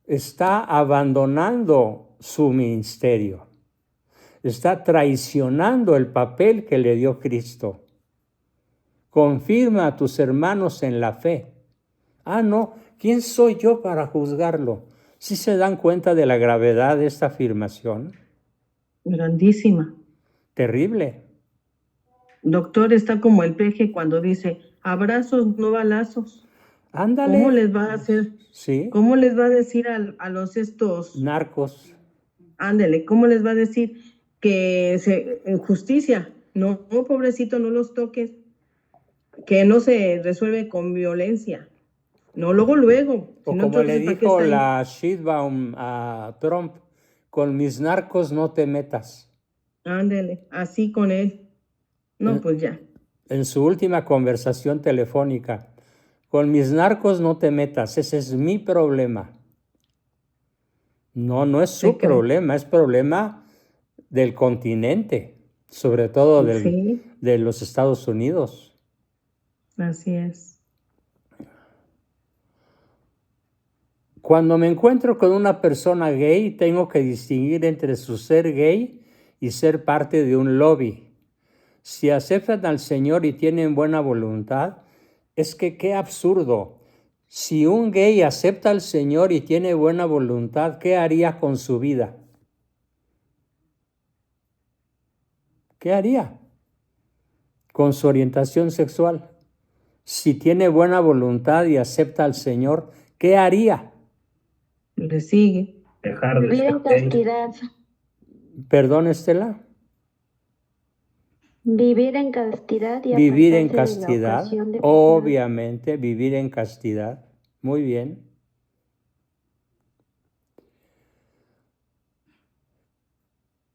Está abandonando su ministerio. Está traicionando el papel que le dio Cristo. Confirma a tus hermanos en la fe. Ah, no, ¿quién soy yo para juzgarlo? ¿Sí se dan cuenta de la gravedad de esta afirmación? Grandísima. Terrible. Doctor, está como el peje cuando dice, abrazos, no balazos. Ándale. ¿Cómo les va a hacer? Sí. ¿Cómo les va a decir a los estos? Narcos. Ándele, ¿cómo les va a decir que en justicia? No, pobrecito, no los toques. Que no se resuelve con violencia. No, luego. O Si no, como le entonces, ¿para qué dijo está ahí? la Sheinbaum a Trump, con mis narcos no te metas. Ándele, así con él. No, pues ya. En su última conversación telefónica, con mis narcos no te metas, ese es mi problema. No, no es su problema, es problema del continente, sobre todo de los Estados Unidos. Así es. Cuando me encuentro con una persona gay, tengo que distinguir entre su ser gay y ser parte de un lobby. Si aceptan al Señor y tienen buena voluntad, es que qué absurdo. Si un gay acepta al Señor y tiene buena voluntad, ¿qué haría con su vida? ¿Qué haría con su orientación sexual? Si tiene buena voluntad y acepta al Señor, ¿qué haría? Le sigue. Dejar de Vivir en ser gay. castidad. Perdón, Estela. Vivir en castidad y Vivir en apartarse de la castidad, ocasión de pecado. obviamente, vivir en castidad. Muy bien.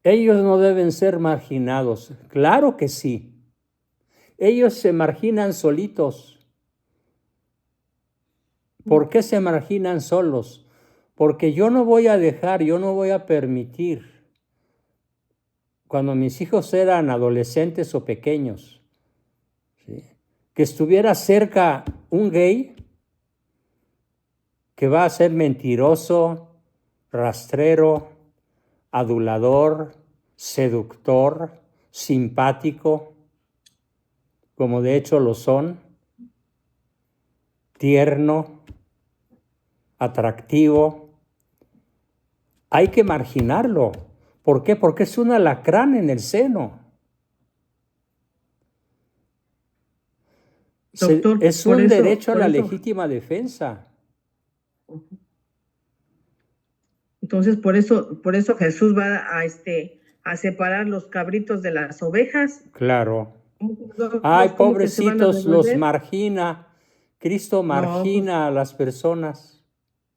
Ellos no deben ser marginados. Claro que sí. Ellos se marginan solitos. ¿Por qué se marginan solos? Porque yo no voy a permitir, cuando mis hijos eran adolescentes o pequeños, ¿sí?, que estuviera cerca un gay que va a ser mentiroso, rastrero, adulador, seductor, simpático, como de hecho lo son, tierno, atractivo. Hay que marginarlo. ¿Por qué? Porque es un alacrán en el seno. Doctor, Es por un eso- derecho a por la eso- legítima defensa. Entonces, por eso Jesús va a separar los cabritos de las ovejas. Claro. ¿Cómo Ay, que se van a pobrecitos, los revolver? margina. Cristo margina a las personas.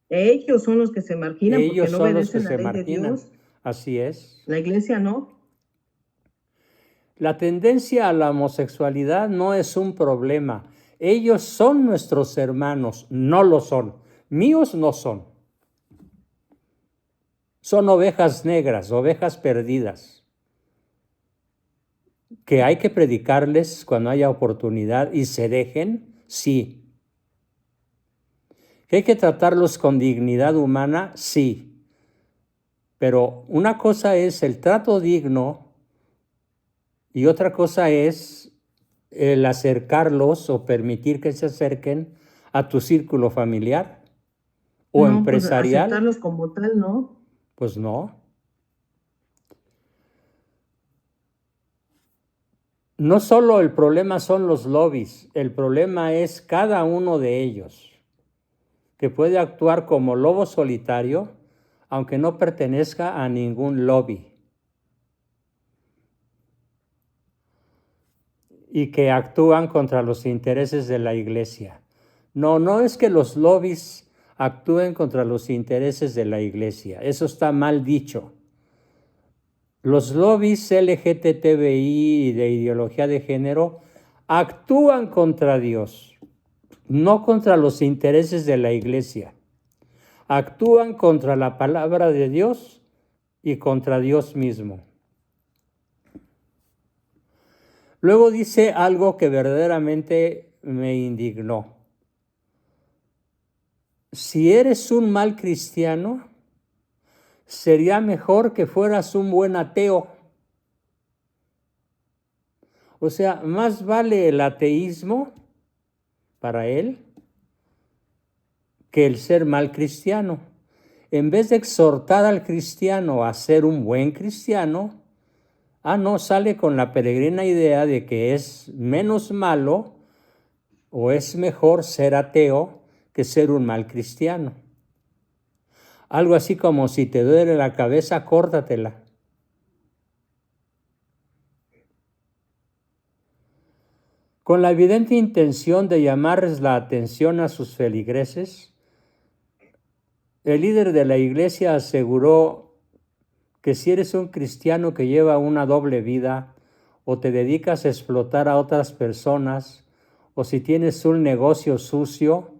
Ellos son los que se marginan porque Ellos no son los que obedecen la se ley de marginan. Dios. Así es. La iglesia no. La tendencia a la homosexualidad no es un problema. Ellos son nuestros hermanos, no lo son. Míos no son. Son ovejas negras, ovejas perdidas, que hay que predicarles cuando haya oportunidad y se dejen, sí. ¿Que hay que tratarlos con dignidad humana? Sí. Pero una cosa es el trato digno y otra cosa es el acercarlos o permitir que se acerquen a tu círculo familiar o No, empresarial. Pues aceptarlos como tal, ¿no? Pues no. No solo el problema son los lobbies, el problema es cada uno de ellos. que puede actuar como lobo solitario, aunque no pertenezca a ningún lobby, y que actúan contra los intereses de la Iglesia. No es que los lobbies actúen contra los intereses de la Iglesia, eso está mal dicho. Los lobbies LGTBI y de ideología de género actúan contra Dios, no contra los intereses de la Iglesia. Actúan contra la palabra de Dios y contra Dios mismo. Luego dice algo que verdaderamente me indignó. Si eres un mal cristiano, sería mejor que fueras un buen ateo. O sea, más vale el ateísmo para él que el ser mal cristiano. En vez de exhortar al cristiano a ser un buen cristiano, no, sale con la peregrina idea de que es menos malo o es mejor ser ateo que ser un mal cristiano. Algo así como: si te duele la cabeza, córtatela. Con la evidente intención de llamarles la atención a sus feligreses, el líder de la iglesia aseguró que si eres un cristiano que lleva una doble vida, o te dedicas a explotar a otras personas, o si tienes un negocio sucio,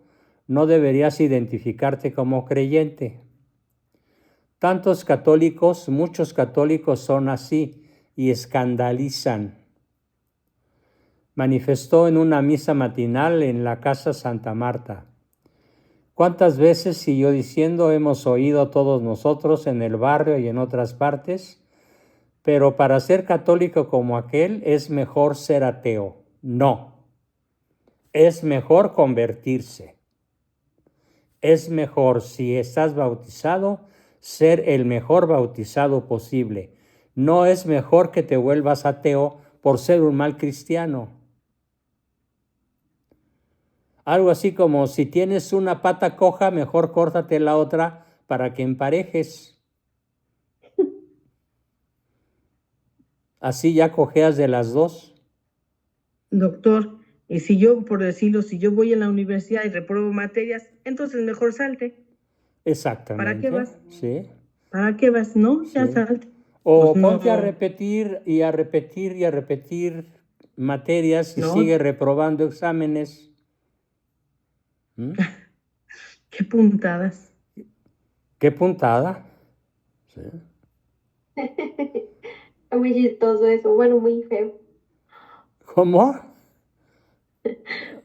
no deberías identificarte como creyente. Muchos católicos son así y escandalizan. Manifestó en una misa matinal en la Casa Santa Marta. ¿Cuántas veces, siguió diciendo, hemos oído todos nosotros en el barrio y en otras partes? Pero para ser católico como aquel es mejor ser ateo. No, es mejor convertirse. Es mejor, si estás bautizado, ser el mejor bautizado posible. No es mejor que te vuelvas ateo por ser un mal cristiano. Algo así como: si tienes una pata coja, mejor córtate la otra para que emparejes. Así ya cojeas de las dos. Doctor, y si yo, por decirlo, si yo voy a la universidad y repruebo materias, entonces mejor salte. Exactamente. ¿Para qué vas? Sí. ¿Para qué vas? No, ya Sí. salte. O Pues ponte a no. repetir y a repetir y a repetir materias y No. sigue reprobando exámenes. ¿Mm? Qué puntadas. ¡Qué puntada! Sí. Es muy chistoso eso, bueno, muy feo. ¿Cómo?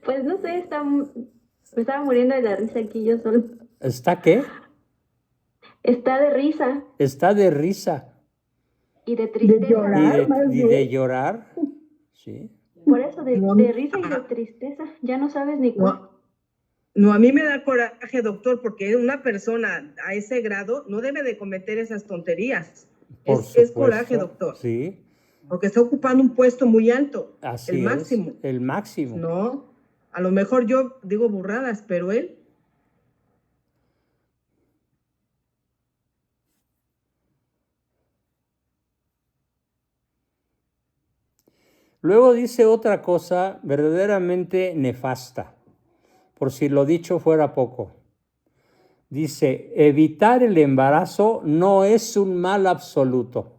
Pues no sé, me estaba muriendo de la risa aquí yo solo. ¿Está qué? Está de risa Está de risa y de De tristeza. llorar, más y bien. de llorar. Sí. Por eso, No. de risa y de tristeza, ya no sabes ni cuál. No, a mí me da coraje, doctor, porque una persona a ese grado no debe de cometer esas tonterías. Por Es coraje, supuesto, doctor. sí. Porque está ocupando un puesto muy alto. Así el es, máximo. el máximo. No, a lo mejor yo digo burradas, pero él. Luego dice otra cosa verdaderamente nefasta, por si lo dicho fuera poco. Dice: evitar el embarazo no es un mal absoluto.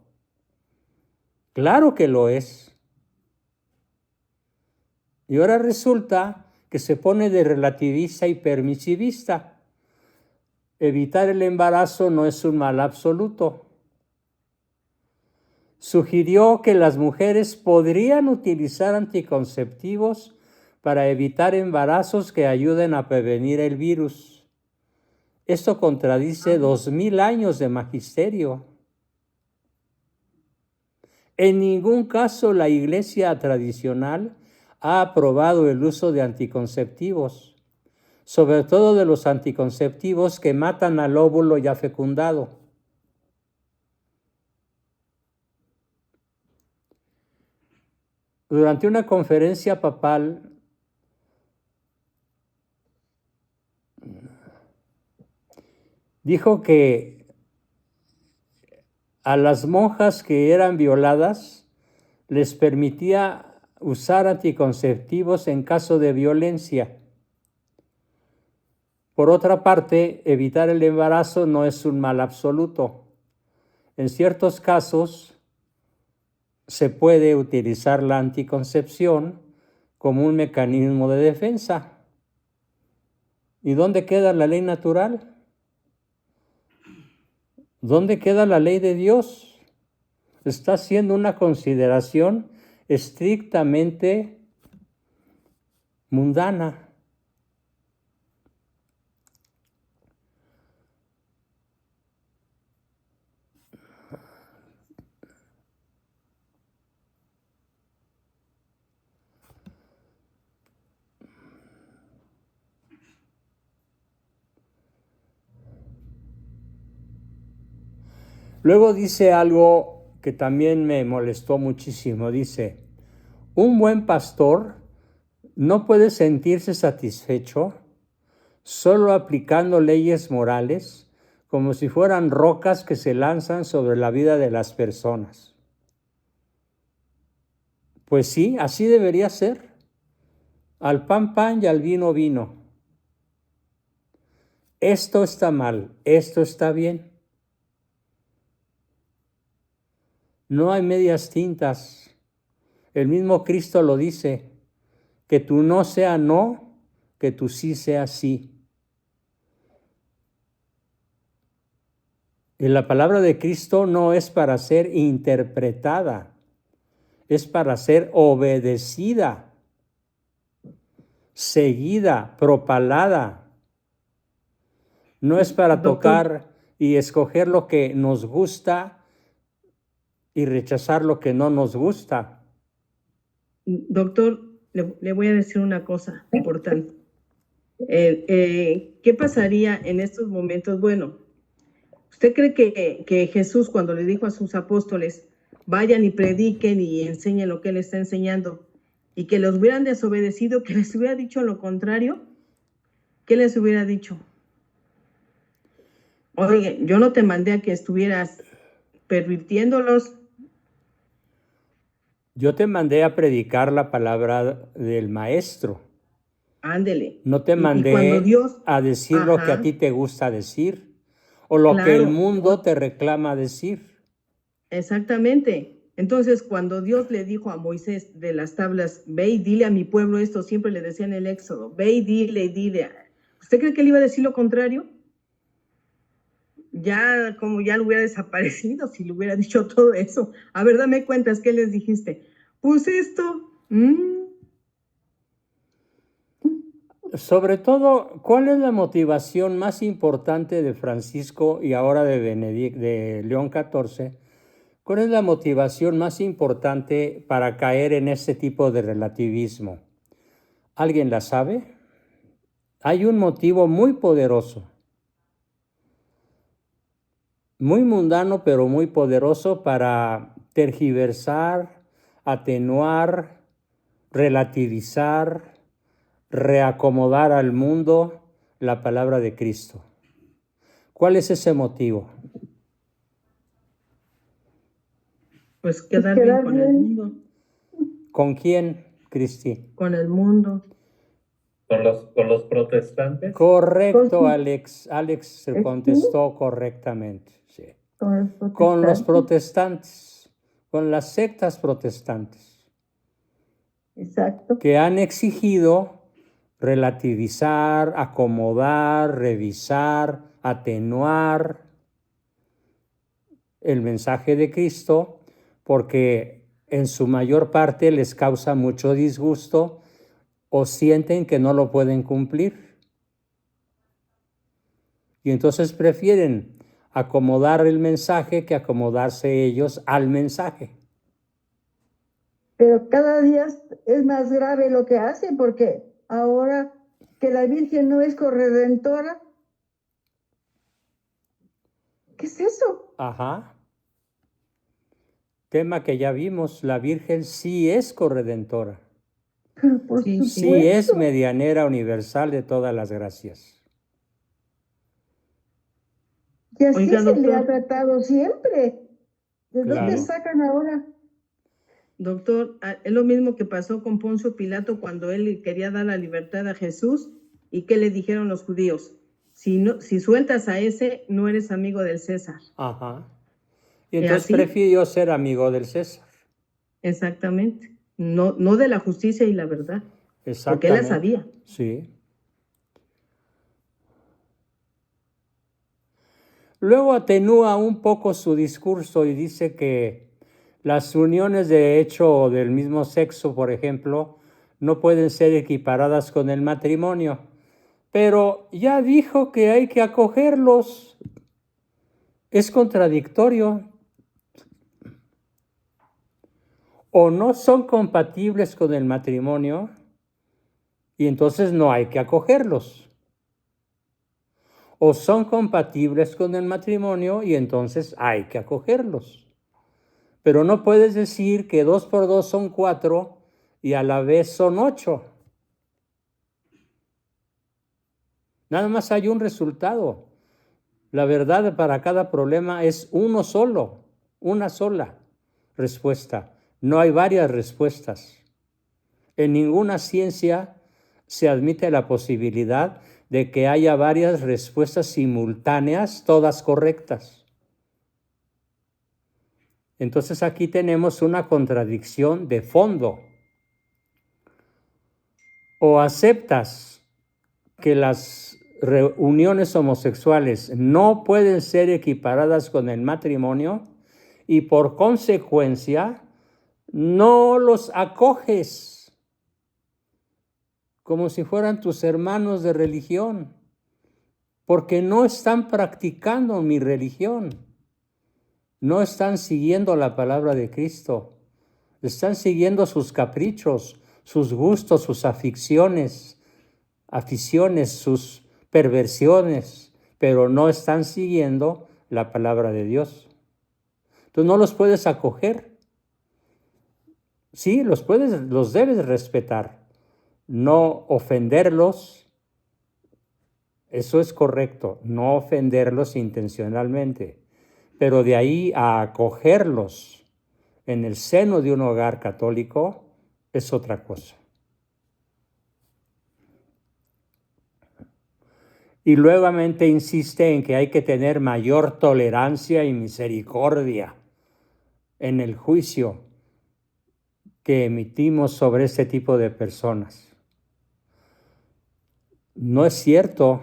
Claro que lo es. Y ahora resulta que se pone de relativista y permisivista. Evitar el embarazo no es un mal absoluto. Sugirió que las mujeres podrían utilizar anticonceptivos para evitar embarazos que ayuden a prevenir el virus. Esto contradice 2000 años de magisterio. En ningún caso la Iglesia tradicional ha aprobado el uso de anticonceptivos, sobre todo de los anticonceptivos que matan al óvulo ya fecundado. Durante una conferencia papal, Dijo que a las monjas que eran violadas les permitía usar anticonceptivos en caso de violencia. Por otra parte, evitar el embarazo no es un mal absoluto. En ciertos casos se puede utilizar la anticoncepción como un mecanismo de defensa. ¿Y dónde queda la ley natural? ¿Dónde queda la ley de Dios? Está haciendo una consideración estrictamente mundana. Luego dice algo que también me molestó muchísimo. Dice, un buen pastor no puede sentirse satisfecho solo aplicando leyes morales como si fueran rocas que se lanzan sobre la vida de las personas. Pues sí, así debería ser. Al pan, pan y al vino, vino. Esto está mal, esto está bien. No hay medias tintas. El mismo Cristo lo dice, que tu no sea no, que tu sí sea sí. Y la palabra de Cristo no es para ser interpretada, es para ser obedecida, seguida, propalada. No es para tocar y escoger lo que nos gusta y rechazar lo que no nos gusta. Doctor, le voy a decir una cosa importante. ¿Qué pasaría en estos momentos? Bueno, ¿usted cree que Jesús, cuando le dijo a sus apóstoles, vayan y prediquen y enseñen lo que él está enseñando, y que los hubieran desobedecido, que les hubiera dicho lo contrario? ¿Qué les hubiera dicho? Oye, yo no te mandé a que estuvieras pervirtiéndolos. Yo te mandé a predicar la palabra del maestro. Ándele. No te mandé a decir lo que a ti te gusta decir o lo que el mundo te reclama decir. Exactamente. Entonces, cuando Dios le dijo a Moisés de las tablas, ve y dile a mi pueblo esto, siempre le decía en el Éxodo, ve y dile. ¿Usted cree que él iba a decir lo contrario? Ya lo hubiera desaparecido si le hubiera dicho todo eso. A ver, dame cuentas, ¿qué les dijiste? Pues esto. Sobre todo, ¿cuál es la motivación más importante de Francisco y ahora de León XIV? ¿Cuál es la motivación más importante para caer en ese tipo de relativismo? ¿Alguien la sabe? Hay un motivo muy poderoso, muy mundano, pero muy poderoso para tergiversar, atenuar, relativizar, reacomodar al mundo la palabra de Cristo. ¿Cuál es ese motivo? Pues quedar bien con el mundo. ¿Con quién, Cristi? Con el mundo. ¿Con los protestantes? Correcto, Alex. Alex se contestó correctamente. Sí. Con los protestantes, con las sectas protestantes. Exacto. Que han exigido relativizar, acomodar, revisar, atenuar el mensaje de Cristo, porque en su mayor parte les causa mucho disgusto o sienten que no lo pueden cumplir. Y entonces prefieren acomodar el mensaje que acomodarse ellos al mensaje. Pero cada día es más grave lo que hacen, porque ahora que la Virgen no es corredentora, ¿qué es eso? Ajá. Tema que ya vimos, la Virgen sí es corredentora. Por Sí es medianera universal de todas las gracias. Y así Oiga, se le ha doctor, tratado siempre. ¿De dónde Claro. sacan ahora? doctor, es lo mismo que pasó con Poncio Pilato cuando él quería dar la libertad a Jesús y ¿qué le dijeron los judíos? Si sueltas a ese, no eres amigo del César. Ajá. Y ¿Es entonces así? prefirió ser amigo del César. Exactamente. No de la justicia y la verdad, porque él la Exactamente. sabía. Sí. Luego atenúa un poco su discurso y dice que las uniones de hecho del mismo sexo, por ejemplo, no pueden ser equiparadas con el matrimonio. Pero ya dijo que hay que acogerlos. Es contradictorio. O no son compatibles con el matrimonio y entonces no hay que acogerlos. O son compatibles con el matrimonio y entonces hay que acogerlos. Pero no puedes decir que 2 por 2 son 4 y a la vez son 8. Nada más hay un resultado. La verdad para cada problema es uno solo, una sola respuesta. No hay varias respuestas. En ninguna ciencia se admite la posibilidad de que haya varias respuestas simultáneas, todas correctas. Entonces aquí tenemos una contradicción de fondo. O aceptas que las reuniones homosexuales no pueden ser equiparadas con el matrimonio y por consecuencia no los acoges como si fueran tus hermanos de religión, porque no están practicando mi religión, no están siguiendo la palabra de Cristo, están siguiendo sus caprichos, sus gustos, sus aficiones, sus perversiones, pero no están siguiendo la palabra de Dios. Entonces no los puedes acoger. Sí, los debes respetar, no ofenderlos. Eso es correcto, no ofenderlos intencionalmente, pero de ahí a acogerlos en el seno de un hogar católico es otra cosa. Y nuevamente insiste en que hay que tener mayor tolerancia y misericordia en el juicio que emitimos sobre este tipo de personas. No es cierto.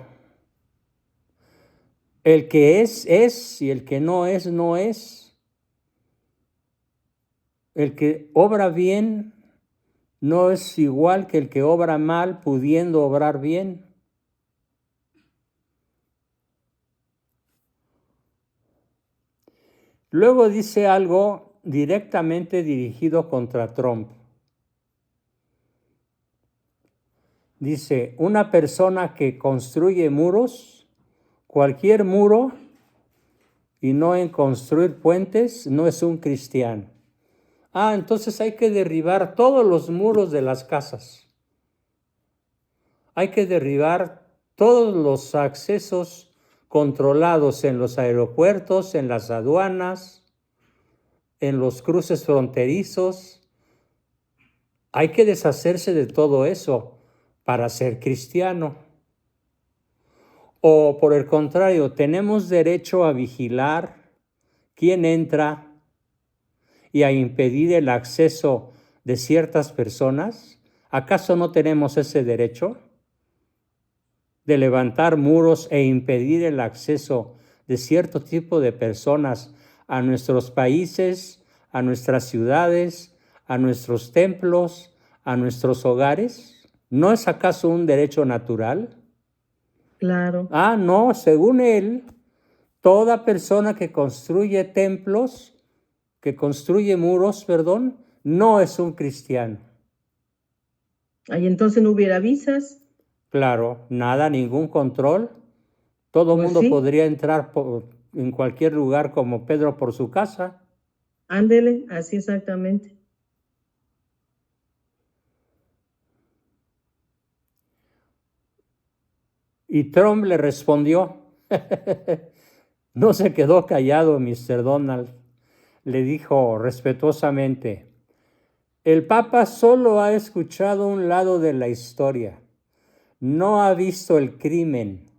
El que es, y el que no es, no es. El que obra bien no es igual que el que obra mal pudiendo obrar bien. Luego dice algo directamente dirigido contra Trump. Dice, una persona que construye muros, cualquier muro, y no en construir puentes, no es un cristiano. Entonces hay que derribar todos los muros de las casas. Hay que derribar todos los accesos controlados en los aeropuertos, en las aduanas, en los cruces fronterizos. Hay que deshacerse de todo eso para ser cristiano. O por el contrario, tenemos derecho a vigilar quién entra y a impedir el acceso de ciertas personas. ¿Acaso no tenemos ese derecho de levantar muros e impedir el acceso de cierto tipo de personas a nuestros países, a nuestras ciudades, a nuestros templos, a nuestros hogares? ¿No es acaso un derecho natural? Claro. No, según él, toda persona que construye templos, que construye muros, no es un cristiano. Ahí entonces no hubiera visas. Claro, nada, ningún control. Todo Pues mundo sí. podría entrar en cualquier lugar como Pedro por su casa. Ándele, así exactamente. Y Trump le respondió, No se quedó callado, Mr. Donald. Le dijo respetuosamente, el Papa solo ha escuchado un lado de la historia. No ha visto el crimen,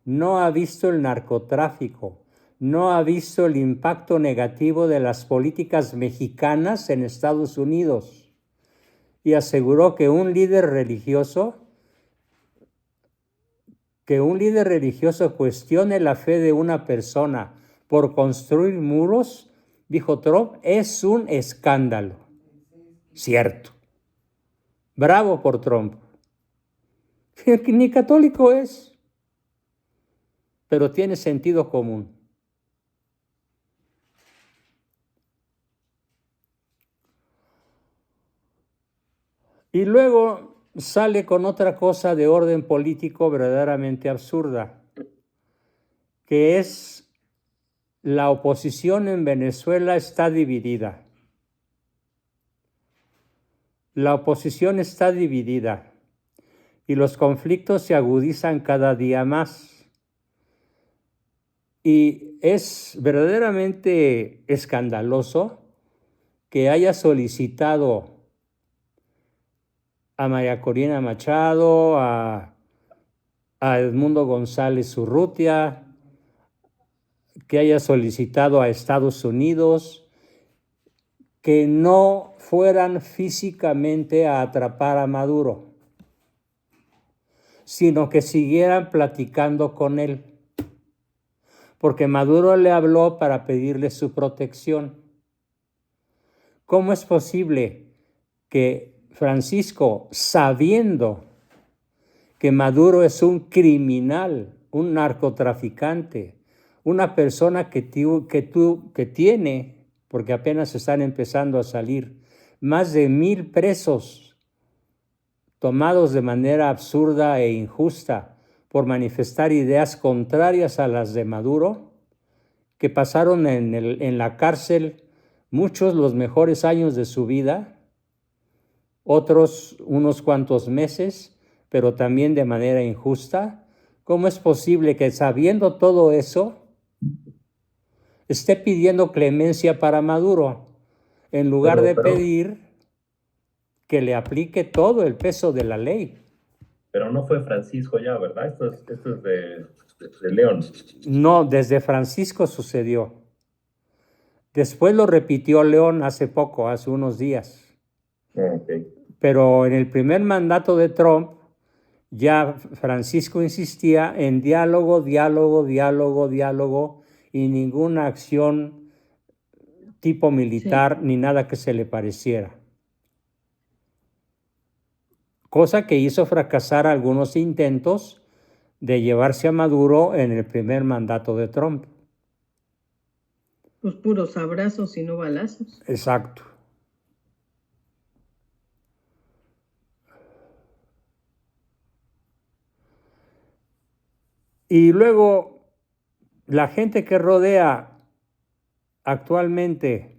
no ha visto el narcotráfico, no ha visto el impacto negativo de las políticas mexicanas en Estados Unidos. Y aseguró que un líder religioso cuestione la fe de una persona por construir muros, dijo Trump, es un escándalo. Cierto. Bravo por Trump. Ni católico es, pero tiene sentido común. Y luego sale con otra cosa de orden político verdaderamente absurda, que es la oposición en Venezuela está dividida. La oposición está dividida y los conflictos se agudizan cada día más. Y es verdaderamente escandaloso que haya solicitado a María Corina Machado, a Edmundo González Urrutia, que haya solicitado a Estados Unidos que no fueran físicamente a atrapar a Maduro, sino que siguieran platicando con él, porque Maduro le habló para pedirle su protección. ¿Cómo es posible que Francisco, sabiendo que Maduro es un criminal, un narcotraficante, una persona que tiene, porque apenas están empezando a salir, más de 1,000 presos tomados de manera absurda e injusta por manifestar ideas contrarias a las de Maduro, que pasaron en la cárcel muchos los mejores años de su vida, otros unos cuantos meses, pero también de manera injusta? ¿Cómo es posible que, sabiendo todo eso, esté pidiendo clemencia para Maduro, en lugar de pedir que le aplique todo el peso de la ley? Pero no fue Francisco ya, ¿verdad? Esto es de León. No, desde Francisco sucedió. Después lo repitió León hace poco, hace unos días. Okay. Pero en el primer mandato de Trump, ya Francisco insistía en diálogo, y ninguna acción tipo militar, ni nada que se le pareciera. Cosa que hizo fracasar algunos intentos de llevarse a Maduro en el primer mandato de Trump. Pues puros abrazos y no balazos. Exacto. Y luego, la gente que rodea actualmente,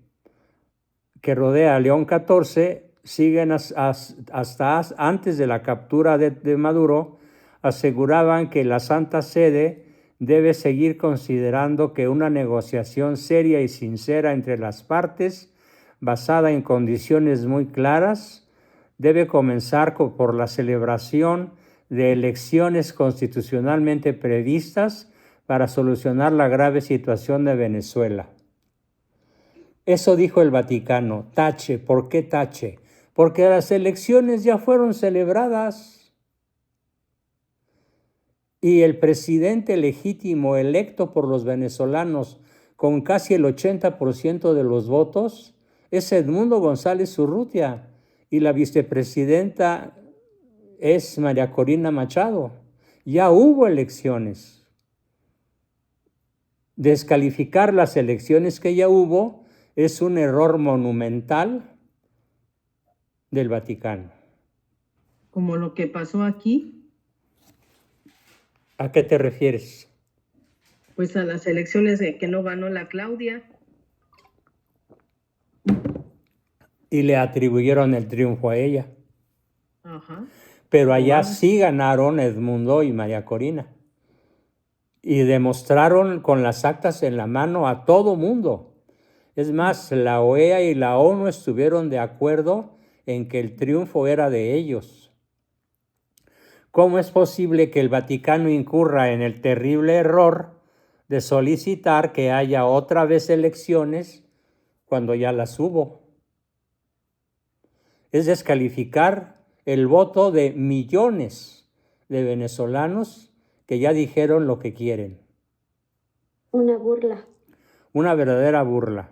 que rodea a León XIV, siguen hasta antes de la captura de Maduro, aseguraban que la Santa Sede debe seguir considerando que una negociación seria y sincera entre las partes, basada en condiciones muy claras, debe comenzar por la celebración de elecciones constitucionalmente previstas para solucionar la grave situación de Venezuela. Eso dijo el Vaticano. Tache. ¿Por qué tache? Porque las elecciones ya fueron celebradas y el presidente legítimo electo por los venezolanos con casi el 80% de los votos es Edmundo González Urrutia y la vicepresidenta es María Corina Machado. Ya hubo elecciones. Descalificar las elecciones que ya hubo es un error monumental del Vaticano. Como lo que pasó aquí. ¿A qué te refieres? Pues a las elecciones que no ganó la Claudia. Y le atribuyeron el triunfo a ella. Ajá. Pero allá sí ganaron Edmundo y María Corina. y demostraron con las actas en la mano a todo mundo. Es más, la OEA y la ONU estuvieron de acuerdo en que el triunfo era de ellos. ¿Cómo es posible que el Vaticano incurra en el terrible error de solicitar que haya otra vez elecciones cuando ya las hubo? Es descalificar el voto de millones de venezolanos que ya dijeron lo que quieren. Una burla. Una verdadera burla.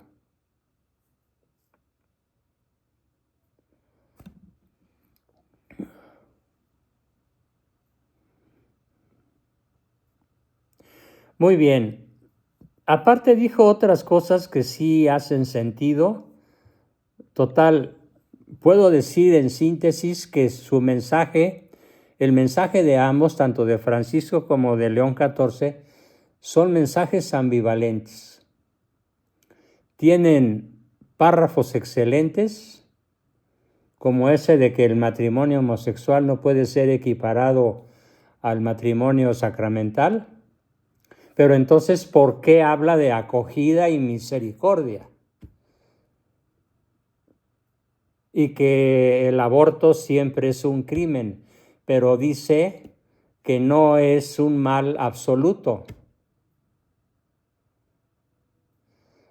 Muy bien. Aparte dijo otras cosas que sí hacen sentido. Total, puedo decir en síntesis que su mensaje, el mensaje de ambos, tanto de Francisco como de León XIV, son mensajes ambivalentes. Tienen párrafos excelentes, como ese de que el matrimonio homosexual no puede ser equiparado al matrimonio sacramental. Pero entonces, ¿por qué habla de acogida y misericordia? Y que el aborto siempre es un crimen, pero dice que no es un mal absoluto.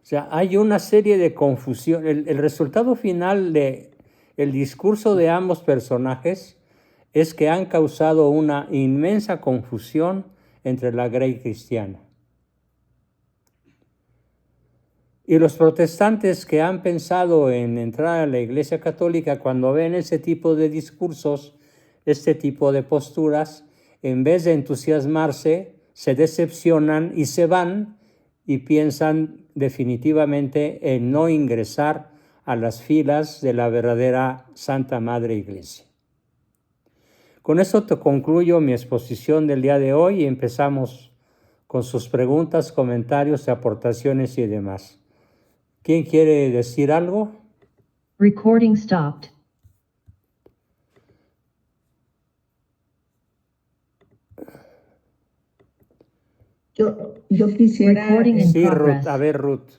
O sea, hay una serie de confusión. El resultado final del discurso de ambos personajes es que han causado una inmensa confusión entre la grey cristiana. Y los protestantes que han pensado en entrar a la Iglesia Católica, cuando ven ese tipo de discursos, este tipo de posturas, en vez de entusiasmarse, se decepcionan y se van y piensan definitivamente en no ingresar a las filas de la verdadera Santa Madre Iglesia. Con eso te concluyo mi exposición del día de hoy y empezamos con sus preguntas, comentarios, aportaciones y demás. ¿Quién quiere decir algo? Recording stopped. Yo quisiera, Recording in Sí, progress. Ruth. A ver, Ruth.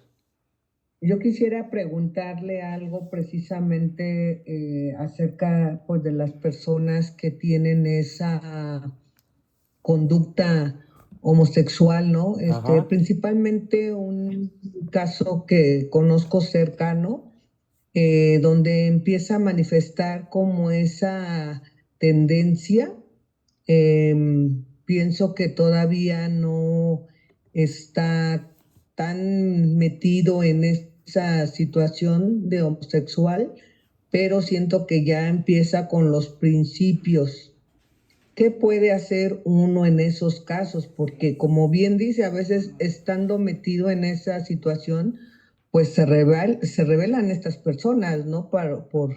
yo quisiera preguntarle algo precisamente acerca pues, de las personas que tienen esa conducta homosexual, ¿no? Ajá. Principalmente un caso que conozco cercano, donde empieza a manifestar como esa tendencia. Pienso que todavía no está tan metido en esa situación de homosexual, pero siento que ya empieza con los principios. ¿Qué puede hacer uno en esos casos? Porque como bien dice, a veces estando metido en esa situación, pues se revelan estas personas, ¿no? Por